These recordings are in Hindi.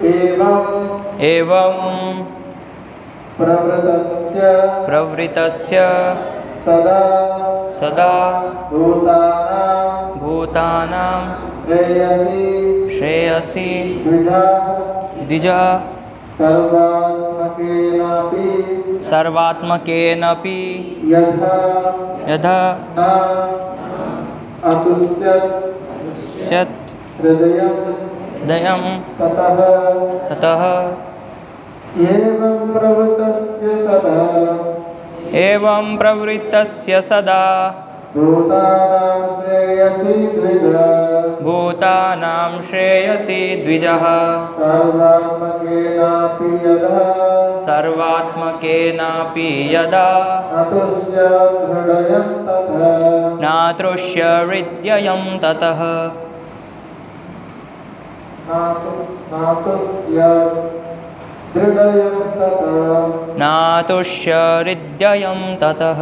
एवं प्रवृतस्य सदा भूतानां श्रेयसी द्विजा सर्वात्मकेनापि यथा स्यात् हृदयं ततः एवं प्रवृत्तस्य सदा भूतानां श्रेयसी द्विजः सर्वात्मकेनापि यदा नातृष्य हृदयं ततः नातुष्य हृदयं ततः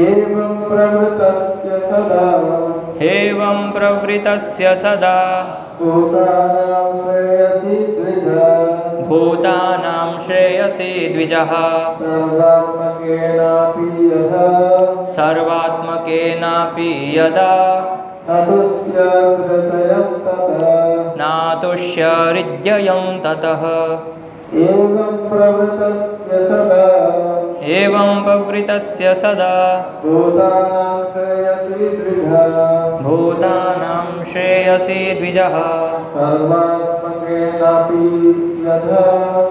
एवं प्रवृतस्य सदा भूतानां श्रेयसी द्विजः सर्वात्मकेनापि यदा नातुष्य हृदयं ततः एवं प्रवृतस्य सदा भूतानां श्रेयसी द्विजः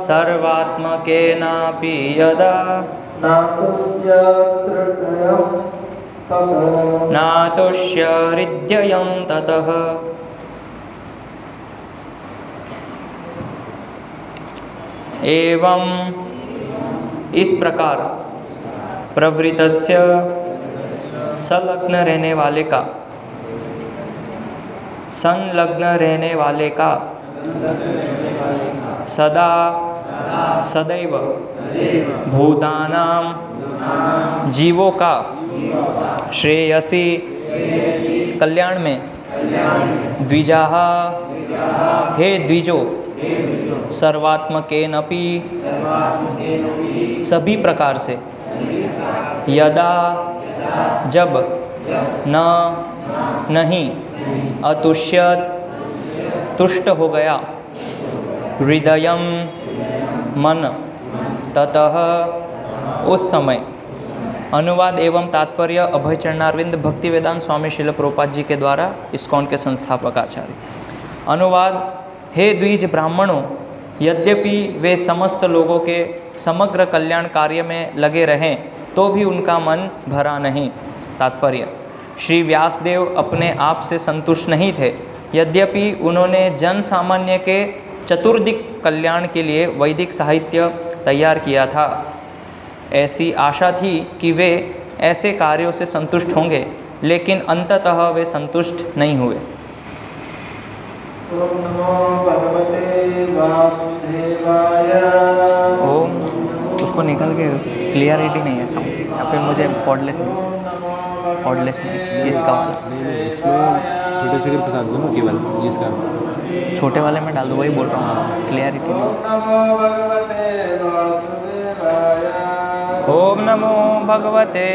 सर्वात्मकेनापि यदा नातुष्य हृदयं ततः एवं इस प्रकार प्रवृतस्य संलग्न रहने वाले का सदा सदैव भूतानां जीवों का श्रेयसी कल्याण में द्विजाः हे द्विजो सर्वात्मकेनपि सभी प्रकार से यदा जब नहीं अतुष्यत तुष्ट हो गया हृदयम मन ततः उस समय। अनुवाद एवं तात्पर्य अभय चरणारविंद भक्ति वेदांत स्वामी श्रील प्रभुपाद जी के द्वारा इस्कॉन के संस्थापक आचार्य। अनुवाद हे द्विज ब्राह्मणों, यद्यपि वे समस्त लोगों के समग्र कल्याण कार्य में लगे रहें तो भी उनका मन भरा नहीं। तात्पर्य, श्री व्यासदेव अपने आप से संतुष्ट नहीं थे, यद्यपि उन्होंने जन सामान्य के चतुर्दिक कल्याण के लिए वैदिक साहित्य तैयार किया था। ऐसी आशा थी कि वे ऐसे कार्यों से संतुष्ट होंगे, लेकिन अंततः वे संतुष्ट नहीं हुए। ओम उसको निकल के क्लियरिटी नहीं है साउंड यहाँ पे। मुझे कॉर्डलेस नहीं चाहिए, कॉर्डलेस में इसका वाला इसमें छोटे फिगर के साथ दो ना केवल इसका छोटे वाले में डाल दो, वही बोल रहा हूँ, क्लियरिटी नहीं। ओम नमो भगवते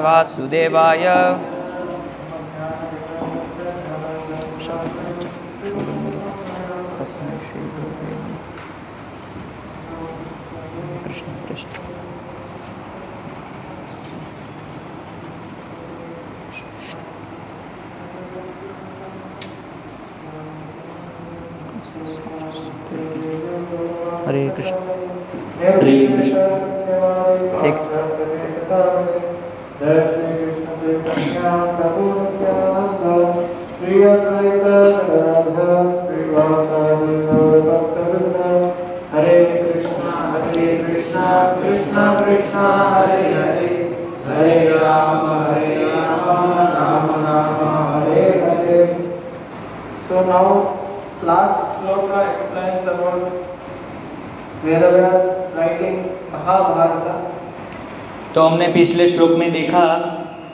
वासुदेवाय। कृष्ण कृष्ण हरे कृष्ण हरे कृष्ण। ठीक। हरे कृष्णा कृष्णा कृष्णा हरे हरे, हरे Ram Ram Ram Hare Hare. So now last shloka explains about Vedavyas writing Mahabharata। तो हमने पिछले श्लोक में देखा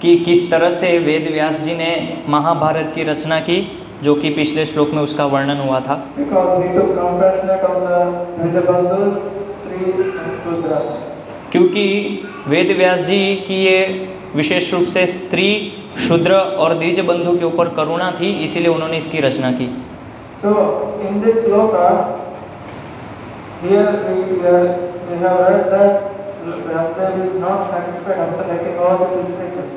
कि किस तरह से वेद व्यास जी ने महाभारत की रचना की। जो कि पिछले श्लोक में उसका वर्णन हुआ था। because he took compassionate on the Dvijabandhus, Sri and Shudras. क्योंकि वेद व्यास जी की ये विशेष रूप से स्त्री, शूद्र और द्विज बंधु के ऊपर करुणा थी, इसीलिए उन्होंने इसकी रचना की। So in this sloka, here we have read that Vyasadeva is not satisfied after writing all these literatures.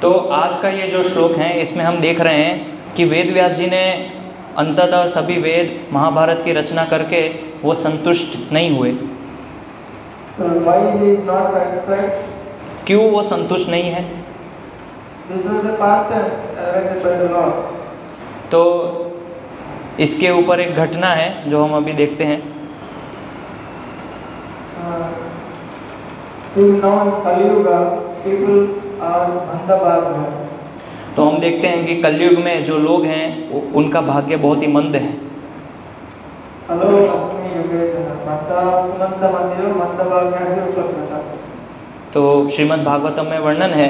तो आज का ये जो श्लोक है इसमें हम देख रहे हैं कि वेद व्यास जी ने अंततः सभी वेद महाभारत की रचना करके वो संतुष्ट नहीं हुए। So why he is not satisfied? क्यों वो संतुष्ट नहीं है? This is the past tense narrated by the Lord. तो इसके ऊपर एक घटना है जो हम अभी देखते हैं। See now in Kali Yuga, people are mandabhagya. तो हम देखते हैं कि कलयुग में जो लोग हैं उनका भाग्य बहुत ही मंद है। Hello, Asmi Yugeshana. Manda Sumanda Mandiyo mandabhagya upasnata. तो श्रीमद् भागवतम में वर्णन है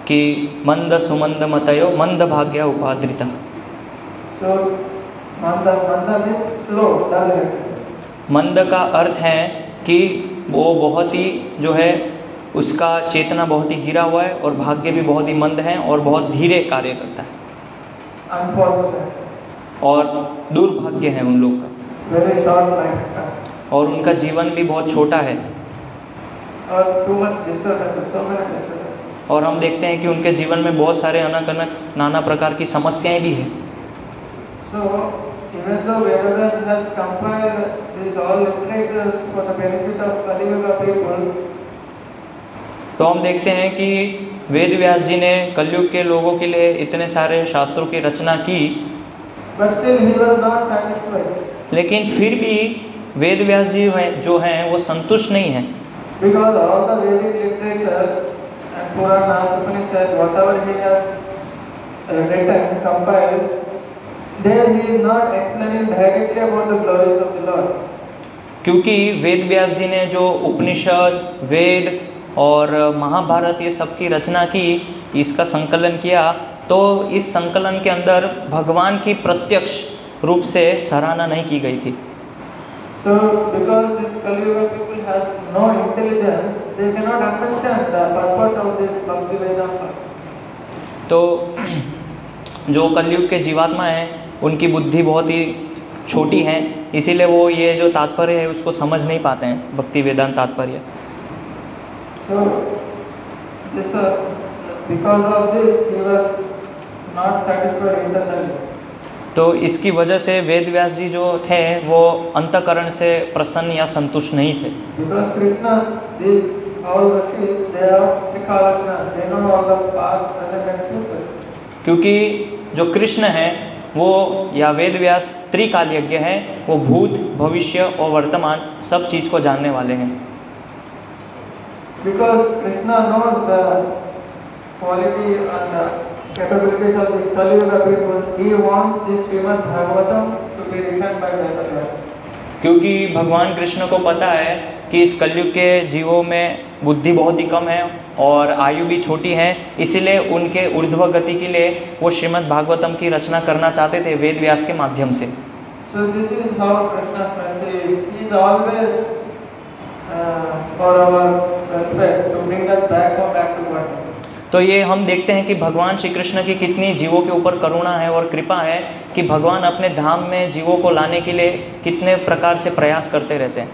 कि मंद सुमंद मतयो मंद भाग्य उपाद्रिता। So manda means slow, dull-headed. मंद का अर्थ है कि वो बहुत ही जो है उसका चेतना बहुत ही गिरा हुआ है और भाग्य भी बहुत ही मंद है और बहुत धीरे कार्य करता है Unfortunate. और दुर्भाग्य है उन लोग का, Very short lifespan. और उनका जीवन भी बहुत छोटा है। Or too much disturbance, so many disturbances. और हम देखते हैं कि उनके जीवन में बहुत सारे अनक नाना प्रकार की समस्याएं भी हैं। So even though Vedas has compiled these all literatures for the benefit of Kali Yuga people, तो हम देखते हैं कि वेद व्यास जी ने कलयुग के लोगों के लिए इतने सारे शास्त्रों की रचना की, but still he was not satisfied. लेकिन फिर भी वेद व्यास जी जो हैं वो संतुष्ट नहीं हैं। Because all the Vedic literatures and Puranas, Upanishads, whatever he has written, compiled, there he is not explaining directly about the glories of the Lord. क्योंकि वेद व्यास जी ने जो उपनिषद, वेद और महाभारत ये सब की रचना की, इसका संकलन किया, तो इस संकलन के अंदर भगवान की प्रत्यक्ष रूप से सराहना नहीं की गई थी। So because this Kali Yuga people has no intelligence, they cannot understand the purpose of this Bhakti Vedanta. तो जो कलयुग के जीवात्मा हैं उनकी बुद्धि बहुत ही छोटी है, इसीलिए वो ये जो तात्पर्य है उसको समझ नहीं पाते हैं, भक्ति वेदांत तात्पर्य। So this because of this he was not satisfied internally. तो इसकी वजह से वेद व्यास जी जो थे वो अंतःकरण से प्रसन्न या संतुष्ट नहीं थे। Because Krishna, these all rishis, they are Trikalagna, they know all the past, present and future. क्योंकि जो कृष्ण है वो या वेद व्यास त्रिकालयज्ञ है, वो भूत, भविष्य और वर्तमान सब चीज़ को जानने वाले हैं। Because Krishna knows the quality and capabilities of this Kali Yuga people, he wants this Srimad Bhagavatam to be written by Vedas. क्योंकि भगवान कृष्ण को पता है कि इस कलयुग के जीवों में बुद्धि बहुत ही कम है और आयु भी छोटी है, इसीलिए उनके ऊर्ध्व गति के लिए वो श्रीमद् भागवतम की रचना करना चाहते थे वेद व्यास के माध्यम से। So this is how Krishna's message is. He is always for our welfare, to bring us back to God. तो ये हम देखते हैं कि भगवान श्री कृष्ण की कितनी जीवों के ऊपर करुणा है और कृपा है कि भगवान अपने धाम में जीवों को लाने के लिए कितने प्रकार से प्रयास करते रहते हैं।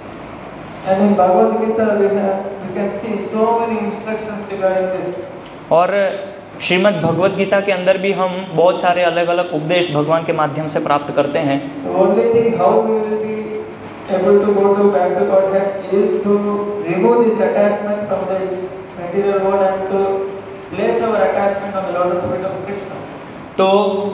And in Bhagavad Gita we can see so many instructions regarding this. और श्रीमद् भगवद गीता के अंदर भी हम बहुत सारे अलग अलग उपदेश भगवान के माध्यम से प्राप्त करते हैं। The only thing how we will be able to go to back to Godhead is to remove this attachment from this material world and to place our attachment on the lotus feet of Krishna. तो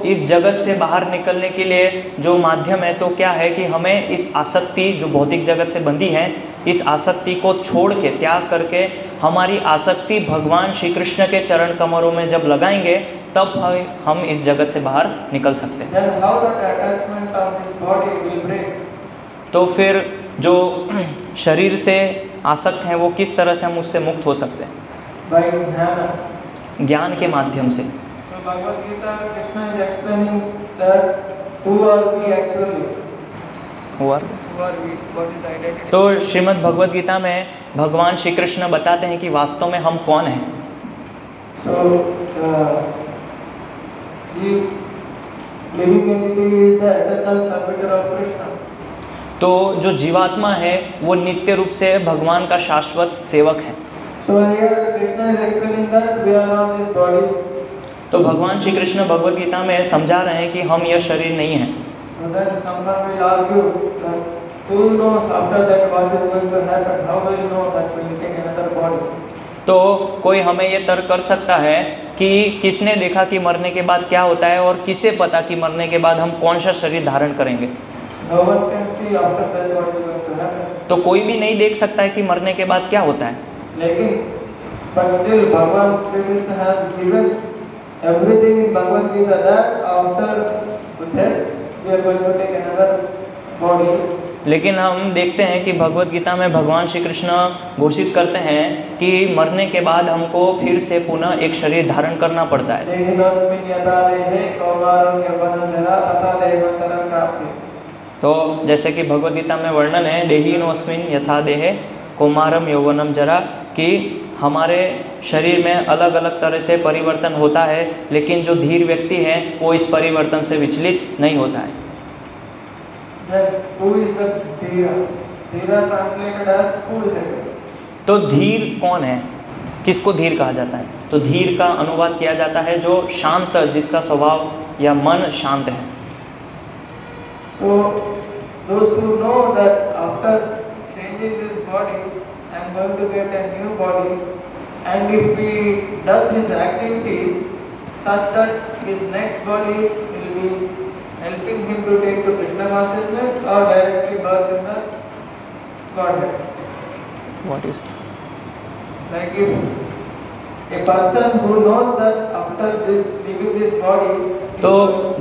इस जगत से बाहर निकलने के लिए जो माध्यम है तो क्या है कि हमें इस आसक्ति जो भौतिक जगत से बंधी है, इस आसक्ति को छोड़ के त्याग करके हमारी आसक्ति भगवान श्री कृष्ण के चरण कमरों में जब लगाएंगे तब हम इस जगत से बाहर निकल सकते हैं। Then how that attachment of this body will break? तो फिर जो शरीर से आसक्त हैं वो किस तरह से हम उससे मुक्त हो सकते हैं? By jnana. ज्ञान के माध्यम से। So Bhagavad Gita, Krishna is explaining that who are we actually? हुआ। Who are we? What is the identity? तो श्रीमद् भगवद गीता में भगवान श्री कृष्ण बताते हैं कि वास्तव में हम कौन हैं। So, living entity is the eternal servitor of Krishna. तो जो जीवात्मा है वो नित्य रूप से भगवान का शाश्वत सेवक है। So here Krishna is explaining that we are not this body. तो भगवान श्री कृष्ण भगवद गीता में समझा रहे हैं कि हम यह शरीर नहीं हैं। So then someone will argue that who knows after that what is going to happen? How do you know that when you take another body? तो कोई हमें ये तर्क कर सकता है कि किसने देखा कि मरने के बाद क्या होता है और किसे पता कि मरने के बाद हम कौन सा शरीर धारण करेंगे। No one can see after that what is going to happen. तो कोई भी नहीं देख सकता है कि मरने के बाद क्या होता है। लेकिन but still Bhagavan Shri Krishna has given everything in Bhagavad Gita that after death we are going to take another body. लेकिन हम देखते हैं कि भगवद गीता में भगवान श्री कृष्ण घोषित करते हैं कि मरने के बाद हमको फिर से पुनः एक शरीर धारण करना पड़ता है। देहिनोऽस्मिन् यथा देहे कौमारं यौवनं जरा तथा देहान्तरं प्राप्ति। तो जैसे कि भगवद गीता में वर्णन है देहिनोऽस्मिन् यथा देहे कौमारम यौवनम जरा, कि हमारे शरीर में अलग अलग तरह से परिवर्तन होता है, लेकिन जो धीर व्यक्ति है वो इस परिवर्तन से विचलित नहीं होता है। तो धीर कौन है, किसको धीर कहा जाता है? तो धीर का अनुवाद किया जाता है जो शांत, जिसका स्वभाव या मन शांत है। So those who know that after changing this body I am going to get a new body, and if he does his activities such that his next body will be helping him to take to Krishna consciousness or directly birth in the Godhead. What is? Like if a person who knows that after this leaving this body, तो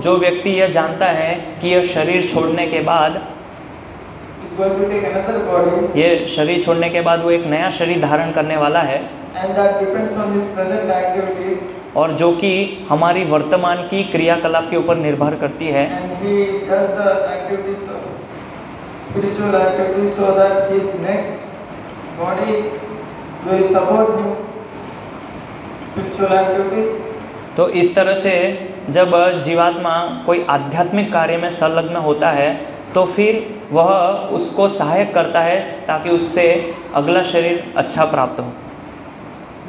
जो व्यक्ति यह जानता है कि यह शरीर छोड़ने के बाद is going to take another body, ये शरीर छोड़ने के बाद वो एक नया शरीर धारण करने वाला है, and that depends on his present activities, और जो कि हमारी वर्तमान की क्रियाकलाप के ऊपर निर्भर करती है, and he does the activities of spiritual activities so that his next body will support him spiritual activities. तो इस तरह से जब जीवात्मा कोई आध्यात्मिक कार्य में संलग्न होता है तो फिर वह उसको सहायक करता है ताकि उससे अगला शरीर अच्छा प्राप्त हो।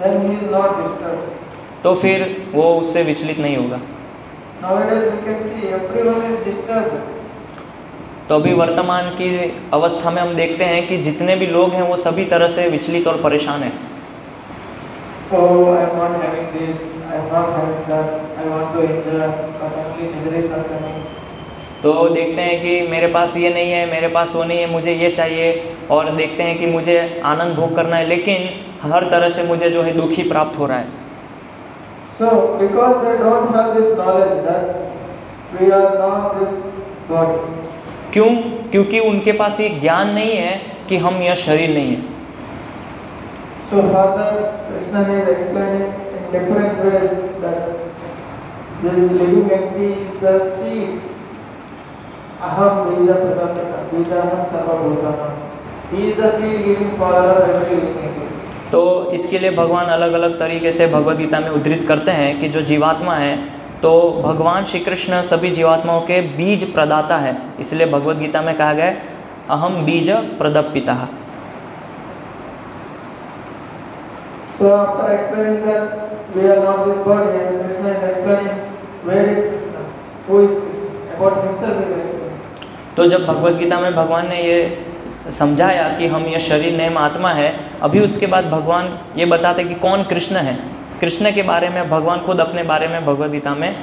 Then he is not disturbed. तो फिर वो उससे विचलित नहीं होगा। Nowadays we can see everyone is disturbed. तो अभी वर्तमान की अवस्था में हम देखते हैं कि जितने भी लोग हैं वो सभी तरह से विचलित और परेशान हैं। Oh, I am not having this, I am not having that, I want to enjoy, but only miseries are coming. तो देखते हैं कि मेरे पास ये नहीं है, मेरे पास वो नहीं है, मुझे ये चाहिए, और देखते हैं कि मुझे आनंद भोग करना है, लेकिन हर तरह से मुझे जो है दुख ही प्राप्त हो रहा है। So, because they don't have this knowledge that we are not this body. क्यों? क्योंकि उनके पास ये ज्ञान नहीं है कि हम यह शरीर नहीं है। So, Father Krishna is explaining in different ways that this living entity is the seed. Aham bija pradapita, bija aham sarva bhutanam. He is the seed giving for every living entity. तो इसके लिए भगवान अलग अलग तरीके से भगवद गीता में उद्धृत करते हैं कि जो जीवात्मा है, तो भगवान श्री कृष्ण सभी जीवात्माओं के बीज प्रदाता है। इसलिए भगवद गीता में कहा गया अहम बीज प्रदपिता। So after explaining that we are not this body, and Krishna is explaining where is Krishna, who is Krishna, about himself he is explaining. तो जब भगवद गीता में भगवान ने ये समझाया कि हम यह शरीर नेम आत्मा है, अभी उसके बाद भगवान ये बताते कि कौन कृष्ण है। कृष्ण के बारे में भगवान खुद अपने बारे में भगवद गीता में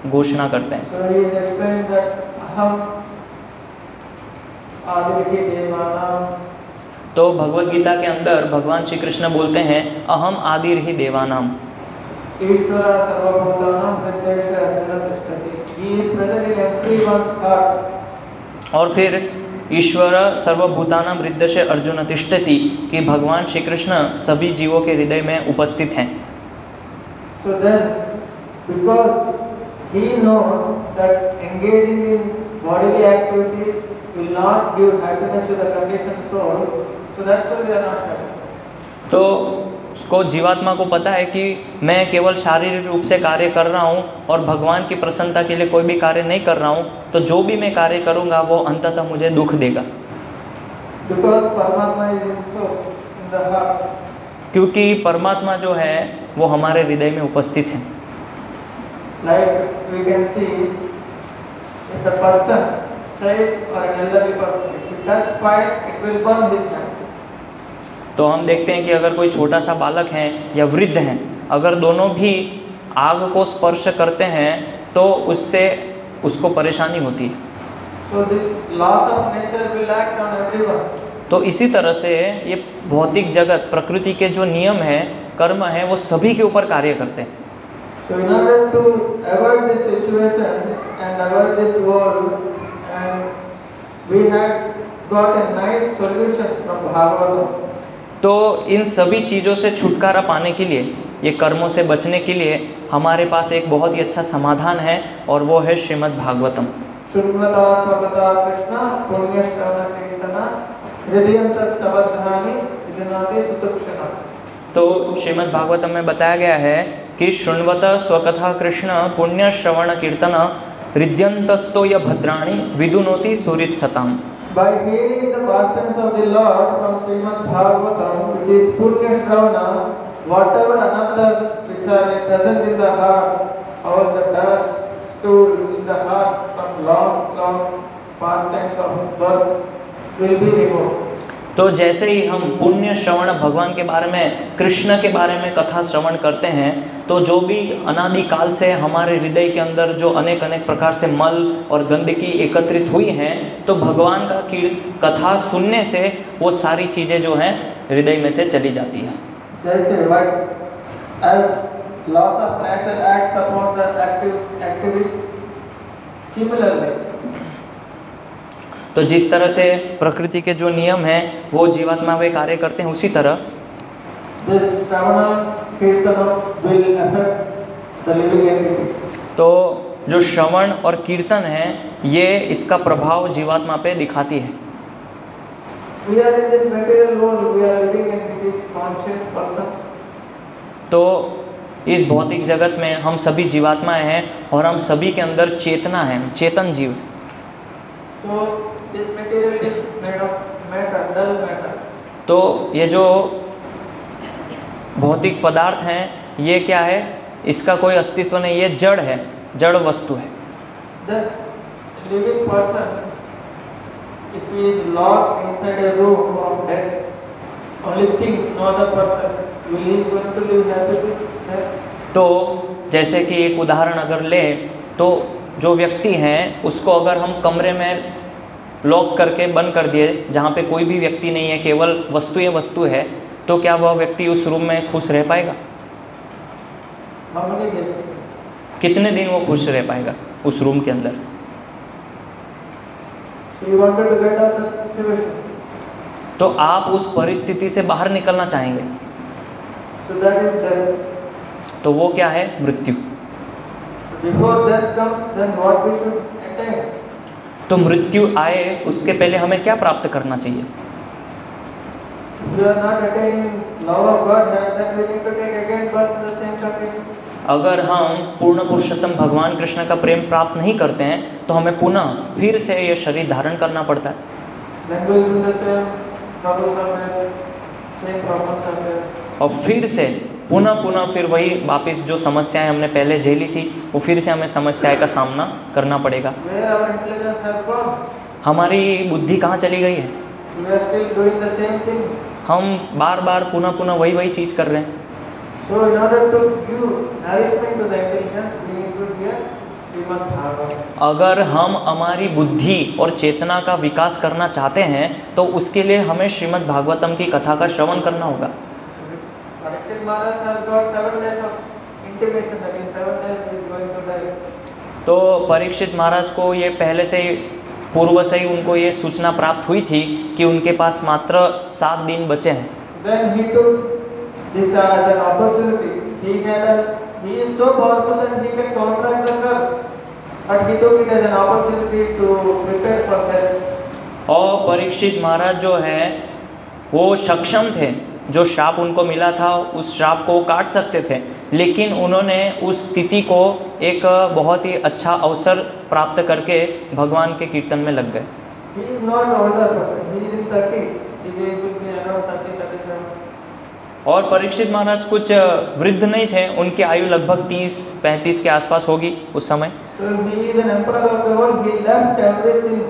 घोषणा करते हैं। So he is explaining that aham आदिर्हि देवानां। तो भगवद गीता के अंदर भगवान श्री कृष्ण बोलते हैं अहम आदिर्हि देवानाम। ईश्वर सर्वभूतानां हृदयेषु अर्जुन तिष्ठति। He is present in everyone's heart. और फिर ईश्वर सर्वभूतानां हृदयेषु अर्जुन तिष्ठति, कि भगवान श्री कृष्ण सभी जीवों के हृदय में उपस्थित हैं। So then, because he knows that engaging in bodily activities will not give happiness to the conditioned soul, so that's why they are not satisfied. तो उसको जीवात्मा को पता है कि मैं केवल शारीरिक रूप से कार्य कर रहा हूँ और भगवान की प्रसन्नता के लिए कोई भी कार्य नहीं कर रहा हूँ, तो जो भी मैं कार्य करूँगा वो अंततः मुझे दुख देगा। Because Paramatma is also in the heart. क्योंकि परमात्मा जो है वो हमारे हृदय में उपस्थित है। Like we can see, if the person, child or an elderly person, if he touch fire, it will burn his hand. तो हम देखते हैं कि अगर कोई छोटा सा बालक है या वृद्ध हैं, अगर दोनों भी आग को स्पर्श करते हैं तो उससे उसको परेशानी होती है। So this laws of nature will act on everyone. तो इसी तरह से ये भौतिक जगत, प्रकृति के जो नियम हैं, कर्म हैं, वो सभी के ऊपर कार्य करते हैं। So in order to avoid this situation and avoid this world, and we had got a nice solution from Bhagavatam. तो इन सभी चीज़ों से छुटकारा पाने के लिए, ये कर्मों से बचने के लिए हमारे पास एक बहुत ही अच्छा समाधान है और वो है श्रीमद् भागवतम। श्रृण्वता स्वगता कृष्ण पुण्य श्रवण कीर्तना हृदयन्तस्तवधानि विजनाति सुतुक्षणा। तो श्रीमद् भागवतम में बताया गया है कि शृण्वत स्वकथा कृष्ण पुण्य श्रवण कीर्तन हृदयन्तस्तो य भद्राणि विदुनोति सुहृत् सताम्। By hearing the pastimes of the Lord from Srimad Bhagavatam, which is Punya Shravana, whatever anandas which are present in the heart, or the dust stored in the heart from long pastimes of birth, will be removed. तो जैसे ही हम पुण्य श्रवण भगवान के बारे में, कृष्ण के बारे में कथा श्रवण करते हैं, तो जो भी अनादिकाल से हमारे हृदय के अंदर जो अनेक अनेक प्रकार से मल और गंदगी एकत्रित हुई हैं, तो भगवान का कथा सुनने से वो सारी चीज़ें जो हैं हृदय में से चली जाती हैं। जैसे as laws of nature acts upon the activist, similarly तो जिस तरह से प्रकृति के जो नियम हैं वो जीवात्मा में कार्य करते हैं, उसी तरह तो जो श्रवण और कीर्तन है ये इसका प्रभाव जीवात्मा पे दिखाती है। तो इस भौतिक जगत में हम सभी जीवात्माएं हैं और हम सभी के अंदर चेतना है, चेतन जीव है। This material is made of matter, dull matter. तो ये जो भौतिक पदार्थ हैं ये क्या है, इसका कोई अस्तित्व नहीं, ये जड़ है, जड़ वस्तु है। The living person, if he is locked inside a room of death, only things, no other person, will he going to live happily there? तो जैसे कि एक उदाहरण अगर लें तो जो व्यक्ति हैं उसको अगर हम कमरे में लॉक करके बंद कर दिए जहाँ पे कोई भी व्यक्ति नहीं है, केवल वस्तु है, तो क्या वह व्यक्ति उस रूम में खुश रह पाएगा? कितने दिन वो खुश रह पाएगा उस रूम के अंदर? तो आप उस परिस्थिति से बाहर निकलना चाहेंगे, तो वो क्या है? मृत्यु। तो मृत्यु आए उसके पहले हमें क्या प्राप्त करना चाहिए? अगर हम पूर्ण पुरुषोत्तम भगवान कृष्ण का प्रेम प्राप्त नहीं करते हैं तो हमें पुनः फिर से यह शरीर धारण करना पड़ता है। और फिर से पुनः फिर वही वापस जो समस्याएं हमने पहले झेली थी वो फिर से हमें समस्याएं का सामना करना पड़ेगा। हमारी बुद्धि कहाँ चली गई है? हम बार बार पुनः वही चीज़ कर रहे हैं। अगर हम हमारी बुद्धि और चेतना का विकास करना चाहते हैं तो उसके लिए हमें श्रीमद् भागवतम की कथा का श्रवण करना होगा। तो परीक्षित महाराज को ये पहले से ही पूर्व से ही उनको ये सूचना प्राप्त हुई थी कि उनके पास मात्र 7 दिन बचे हैं। but he took it as an opportunity to prepare for that. और परीक्षित महाराज जो है वो सक्षम थे, जो श्राप उनको मिला था उस श्राप को काट सकते थे, लेकिन उन्होंने उस स्थिति को एक बहुत ही अच्छा अवसर प्राप्त करके भगवान के कीर्तन में लग गए। He is not older person, he is in 30s, his age will be around 30-37. और परीक्षित महाराज कुछ वृद्ध नहीं थे, उनकी आयु लगभग 30-35 के आसपास होगी उस समय। So he is an emperor of the world, he left everything.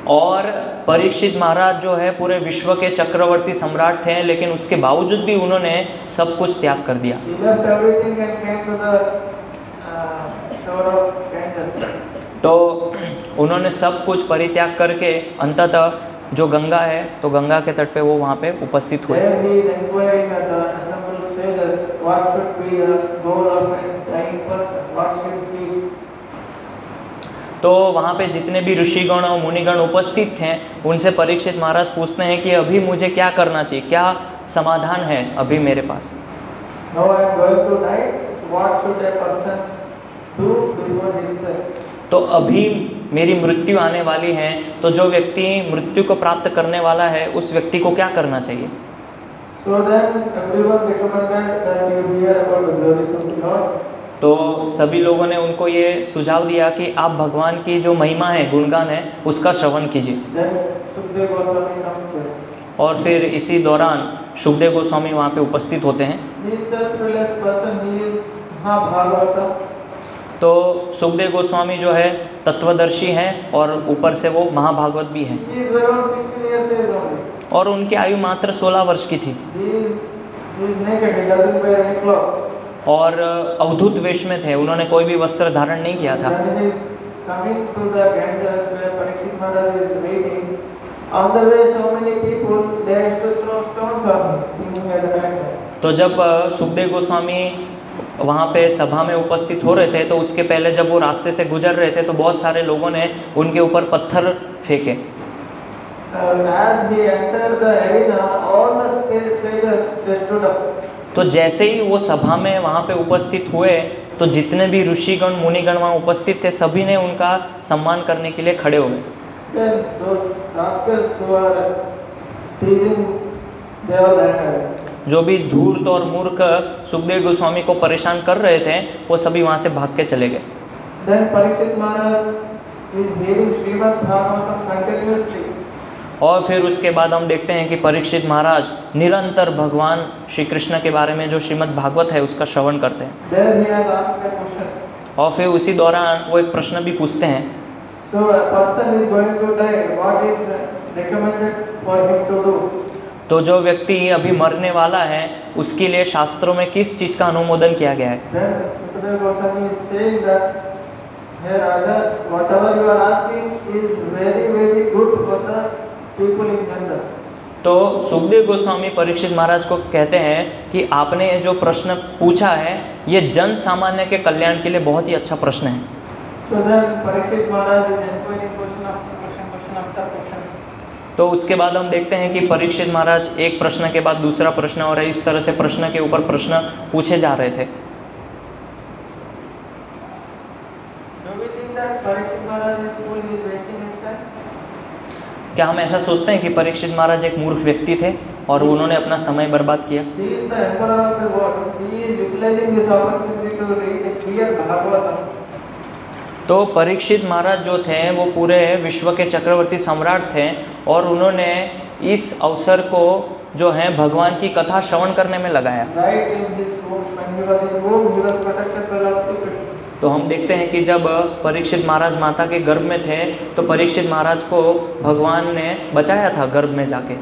और परीक्षित महाराज जो है पूरे विश्व के चक्रवर्ती सम्राट थे, लेकिन उसके बावजूद भी उन्होंने सब कुछ त्याग कर दिया। He left everything and came to the shore of Ganges. तो उन्होंने सब कुछ परित्याग करके अंततः जो गंगा है, तो गंगा के तट पे वो वहाँ पे उपस्थित हुए। There he is inquiring at the assembled sages, what should be the goal of a dying person, what should be. तो वहाँ पे जितने भी ऋषिगण और मुनिगण उपस्थित थे, उनसे परीक्षित महाराज पूछते हैं कि अभी मुझे क्या करना चाहिए, क्या समाधान है अभी मेरे पास। Now I am going to die, what should a person do before his death? तो अभी मेरी मृत्यु आने वाली है, तो जो व्यक्ति मृत्यु को प्राप्त करने वाला है उस व्यक्ति को क्या करना चाहिए। So then everyone recommended that you hear about the glories of the Lord. तो सभी लोगों ने उनको ये सुझाव दिया कि आप भगवान की जो महिमा है, गुणगान है, उसका श्रवण कीजिए। Then Sukdev Goswami comes there. और फिर इसी दौरान सुखदेव गोस्वामी वहाँ पे उपस्थित होते हैं। He is self-realized person, he is Mahabharata. तो सुखदेव गोस्वामी जो है तत्वदर्शी हैं और ऊपर से वो महाभागवत भी हैं। He is around 16 years age only. और उनकी आयु मात्र 16 वर्ष की थी He is naked, he doesn't wear any clothes. और अवधूत वेश में थे, उन्होंने कोई भी वस्त्र धारण नहीं किया था। When he is coming to the Ganges where Parikshit Maharaj is waiting, on the way so many people they used to throw stones on him, thinking as a madman. तो जब सुखदेव गोस्वामी वहाँ पे सभा में उपस्थित हो रहे थे, तो उसके पहले जब वो रास्ते से गुजर रहे थे तो बहुत सारे लोगों ने उनके ऊपर पत्थर फेंके। As he entered the arena, all the sages they stood up. तो जैसे ही वो सभा में वहाँ पे उपस्थित हुए, तो जितने भी ऋषिगण मुनिगण वहाँ उपस्थित थे, सभी ने उनका सम्मान करने के लिए खड़े हो गए। Then those rascals who are teasing, they all ran away. जो भी धूर्त और मूर्ख सुखदेव गोस्वामी को परेशान कर रहे थे, वो सभी वहाँ से भाग के चले गए। Then Parikshit Maharaj is hearing Srimad Bhagavatam continuously. और फिर उसके बाद हम देखते हैं कि परीक्षित महाराज निरंतर भगवान श्री कृष्ण के बारे में जो श्रीमद् भागवत है उसका श्रवण करते हैं। There he has asked a question. और फिर उसी दौरान वो एक प्रश्न भी पूछते हैं। So a person is going to die. What is recommended for him to do? तो जो व्यक्ति अभी मरने वाला है उसके लिए शास्त्रों में किस चीज़ का अनुमोदन किया गया है। Then Sukadeva Goswami is saying that, Hey Raja, whatever you are asking is very very good for the people in general. तो सुखदेव गोस्वामी परीक्षित महाराज को कहते हैं कि आपने जो प्रश्न पूछा है ये जन सामान्य के कल्याण के लिए बहुत ही अच्छा प्रश्न है। So then Parikshit Maharaj is inquiring question after question, question after question. तो उसके बाद हम देखते हैं कि परीक्षित महाराज एक प्रश्न के बाद दूसरा प्रश्न और इस तरह से प्रश्न के ऊपर प्रश्न पूछे जा रहे थे। Do we think that Parikshit Maharaj is fool, he is wasting his time? क्या हम ऐसा सोचते हैं कि परीक्षित महाराज एक मूर्ख व्यक्ति थे और उन्होंने अपना समय बर्बाद किया? He is the emperor of the world. He is utilizing this opportunity to read a clear Bhagavatam. तो परीक्षित महाराज जो थे वो पूरे विश्व के चक्रवर्ती सम्राट थे और उन्होंने इस अवसर को जो है भगवान की कथा श्रवण करने में लगाया। Right in his womb, when he was in womb, he was protected by Lord Shri Krishna. तो हम देखते हैं कि जब परीक्षित महाराज माता के गर्भ में थे तो परीक्षित महाराज को भगवान ने बचाया था गर्भ में जाके।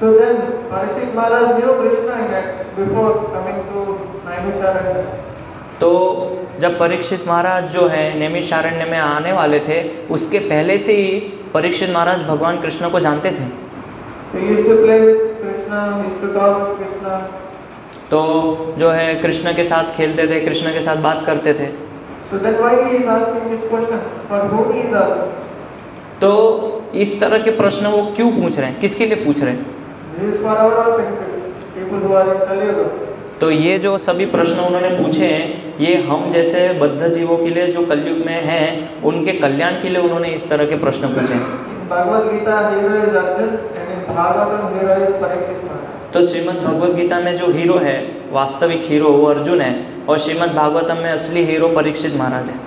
So then Parikshit Maharaj knew Krishna in that before coming to Naimisharanya. तो जब परीक्षित महाराज जो है नैमिषारण्य में आने वाले थे उसके पहले से ही परीक्षित महाराज भगवान कृष्ण को जानते थे। So he used to play with Krishna, he used to talk with Krishna. तो जो है कृष्ण के साथ खेलते थे, कृष्ण के साथ बात करते थे। So then why he is asking these questions? For whom he is asking? तो इस तरह के प्रश्न वो क्यों पूछ रहे हैं, किसके लिए पूछ रहे हैं? This is for our benefit, people who are in Kali Yuga. तो ये जो सभी प्रश्न उन्होंने पूछे हैं, ये हम जैसे बद्ध जीवों के लिए जो कलयुग में हैं, उनके कल्याण के लिए उन्होंने इस तरह के प्रश्न पूछे हैं। Bhagavad Gita, hero is Arjun, and in Bhagavatam, hero is Parikshit Maharaj. तो श्रीमद् भगवद गीता में जो हीरो है, वास्तविक हीरो वो अर्जुन है, और श्रीमद् भागवतम में असली हीरो परीक्षित महाराज है।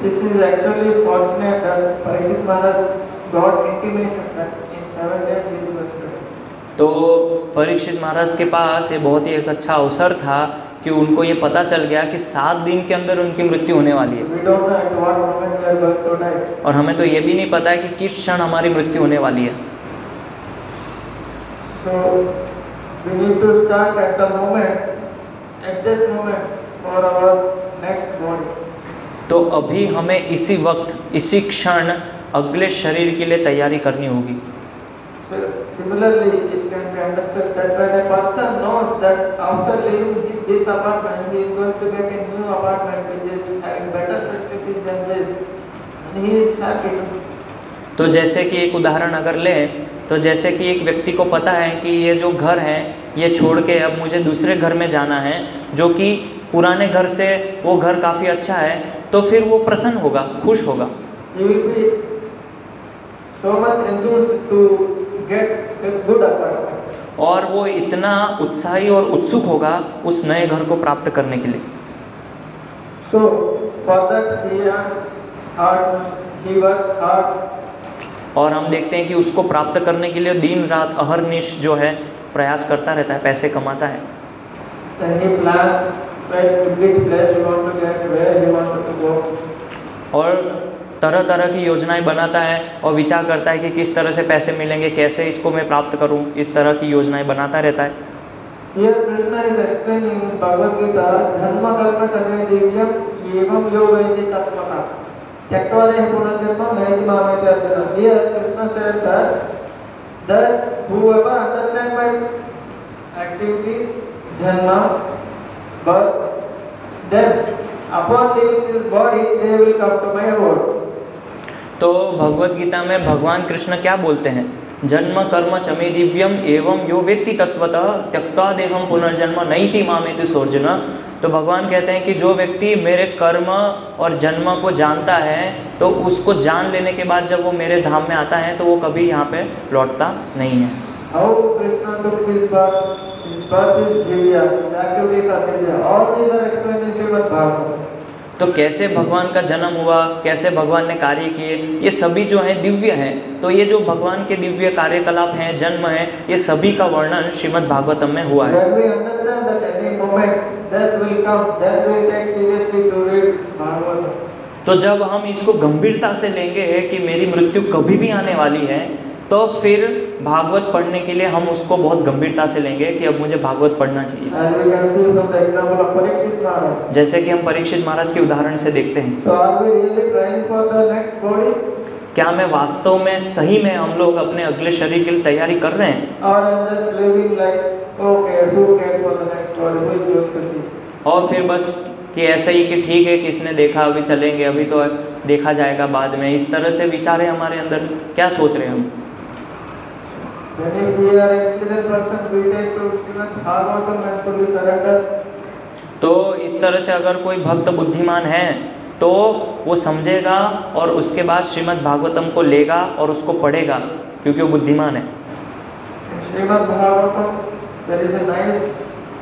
This is actually fortunate that Parikshit Maharaj got intimation that in 7 days he is going to die. तो परीक्षित महाराज के पास ये बहुत ही एक अच्छा अवसर था कि उनको ये पता चल गया कि 7 दिन के अंदर उनकी मृत्यु होने वाली है। We don't know at what moment we are going to die. और हमें तो ये भी नहीं पता है कि किस क्षण हमारी मृत्यु होने वाली है। So we need to start at the moment, at this moment, for our next body. तो अभी हमें इसी वक्त, इसी क्षण अगले शरीर के लिए तैयारी करनी होगी। So similarly, it can be understood that when a person knows that after leaving this apartment, he is going to get a new apartment which is having better facilities than this, and he is happy. तो जैसे कि एक उदाहरण अगर लें, तो जैसे कि एक व्यक्ति को पता है कि ये जो घर है, ये छोड़ के अब मुझे दूसरे घर में जाना है, जो कि पुराने घर से वो घर काफ़ी अच्छा है, तो फिर वो प्रसन्न होगा, खुश होगा। He will be so much enthused to get a good apartment. और वो इतना उत्साही और उत्सुक होगा उस नए घर को प्राप्त करने के लिए। So for that he works hard, he works hard. और हम देखते हैं कि उसको प्राप्त करने के लिए दिन रात अहरनिश जो है प्रयास करता रहता है, पैसे कमाता है। Then he plans which place he want to get, where he want to go. और तरह तरह की योजनाएं बनाता है और विचार करता है कि किस तरह से पैसे मिलेंगे, कैसे इसको मैं प्राप्त करूं, इस तरह की योजनाएं बनाता रहता है। Here Krishna is explaining in Bhagavad Gita, Janma Kalpa Chame Divyam Evam Yo Vedi Tatmata. Tyaktva Deha Punarjanma Naiti Mameti Arjuna. Here Krishna said that whoever understands my activities, Janma, birth, death, upon leaving this body, they will come to my abode. तो भगवत गीता में भगवान कृष्ण क्या बोलते हैं? जन्म कर्म चमे दिव्यम एवं यो वेत्ति तत्वतः त्यक्त्वा देहम पुनर्जन्म नैति मामेति सोर्जुन। तो भगवान कहते हैं कि जो व्यक्ति मेरे कर्म और जन्म को जानता है, तो उसको जान लेने के बाद जब वो मेरे धाम में आता है तो वो कभी यहाँ पे लौटता नहीं है। How Krishna took his birth? His birth is divya, his activities are divya. All these are explained in Srimad Bhagavatam. तो कैसे भगवान का जन्म हुआ, कैसे भगवान ने कार्य किए, ये सभी जो हैं दिव्य हैं। तो ये जो भगवान के दिव्य कार्यकलाप हैं, जन्म है, ये सभी का वर्णन श्रीमद् भागवतम में हुआ है। When we understand that any moment death will come, then we take seriously to read Bhagavatam. तो जब हम इसको गंभीरता से लेंगे कि मेरी मृत्यु कभी भी आने वाली है, तो फिर भागवत पढ़ने के लिए हम उसको बहुत गंभीरता से लेंगे कि अब मुझे भागवत पढ़ना चाहिए। As we can see from the example of Parikshit Maharaj. जैसे कि हम परीक्षित महाराज के उदाहरण से देखते हैं। So are we really trying for the next body? क्या मैं वास्तव में सही में हम लोग अपने अगले शरीर के लिए तैयारी कर रहे हैं? Or I'm just living like, okay, who cares for the next body? Who is going to see? और फिर बस कि ऐसा ही कि ठीक है, किसने देखा, अभी चलेंगे, अभी तो देखा जाएगा बाद में, इस तरह से विचार है हमारे अंदर। क्या सोच रहे हैं हम? When if we are an intelligent person, we take to Srimad Bhagavatam and fully surrender. तो इस तरह से अगर कोई भक्त बुद्धिमान है तो वो समझेगा और उसके बाद श्रीमद् भागवतम को लेगा और उसको पढ़ेगा, क्योंकि वो बुद्धिमान है। In Srimad Bhagavatam, there is a nice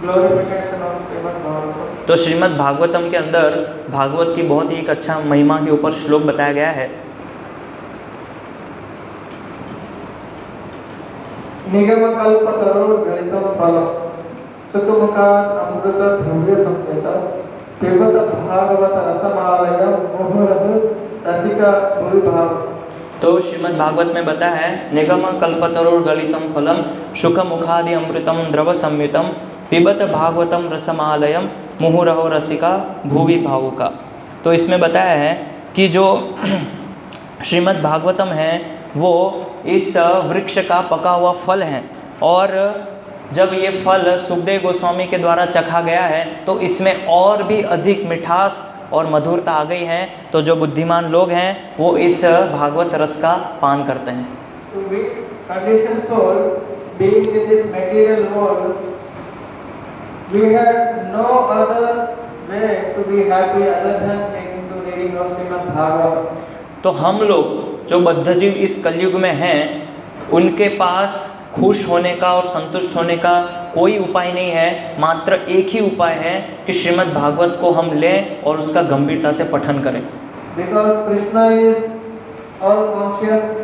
glorification of Srimad Bhagavatam. तो श्रीमद् भागवतम के अंदर भागवत की बहुत ही एक अच्छा महिमा के ऊपर श्लोक बताया गया है। निगम कल्पतरो गलितम फलम सुतमुखात् अमृत ध्रुव्य संकेता पिबत भागवत रसमालयम मुहुरः रसिका भूरि भाव। तो श्रीमद् भागवत में बताया है, निगम कल्पतरोर गलितम फलम सुख मुखादि अमृतम द्रव संयुतम पिबत भागवतम रसमालयम मुहुरहो रसिका भूवि भावुका। तो इसमें बताया है कि जो श्रीमद् भागवतम है वो इस वृक्ष का पका हुआ फल है, और जब ये फल सुखदेव गोस्वामी के द्वारा चखा गया है तो इसमें और भी अधिक मिठास और मधुरता आ गई है। तो जो बुद्धिमान लोग हैं वो इस भागवत रस का पान करते हैं। So we conditioned soul being in this material world, we had no other way to be happy other than taking to reading of Srimad Bhagavatam. तो हम लोग जो बद्धजीव इस कलयुग में हैं उनके पास खुश होने का और संतुष्ट होने का कोई उपाय नहीं है, मात्र एक ही उपाय है कि श्रीमद् भागवत को हम लें और उसका गंभीरता से पठन करें। Because Krishna is all conscious,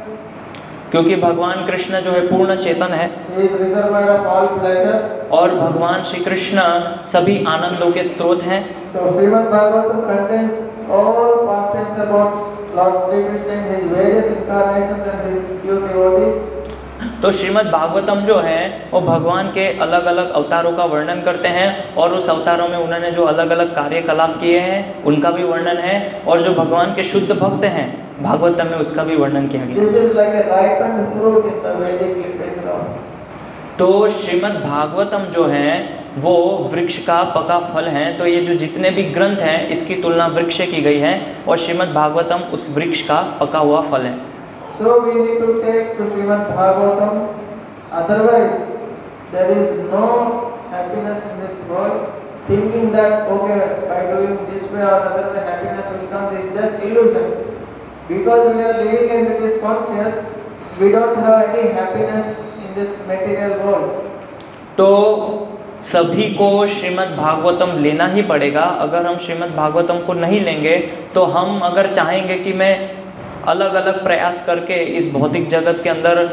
क्योंकि भगवान कृष्ण जो है पूर्ण चेतन है he is reservoir of all pleasure. और भगवान श्री कृष्ण सभी आनंदों के स्रोत हैं। So Srimad Bhagavatam contains all pastimes about Lord Sri Krishna in his various incarnations and his pure devotees. तो श्रीमद् भागवतम जो है वो भगवान के अलग अलग अवतारों का वर्णन करते हैं और उस अवतारों में उन्होंने जो अलग अलग कार्यकलाप किए हैं उनका भी वर्णन है, और जो भगवान के शुद्ध भक्त हैं भागवतम में उसका भी वर्णन किया गया। This is like a ripened fruit in the Vedic literature. तो श्रीमद् भागवतम जो है वो वृक्ष का पका फल है। तो ये जो जितने भी ग्रंथ हैं इसकी तुलना वृक्ष से की गई है और श्रीमद् भागवतम उस वृक्ष का पका हुआ फल है। So we need to take to Srimad Bhagavatam, otherwise there is no happiness in this world. Thinking that okay, by doing this way or other the happiness will come is just illusion. Because we are living in this conscious, we don't have any happiness in this material world. तो सभी को श्रीमद् भागवतम लेना ही पड़ेगा। अगर हम श्रीमद् भागवतम को नहीं लेंगे तो हम अगर चाहेंगे कि मैं अलग अलग प्रयास करके इस भौतिक जगत के अंदर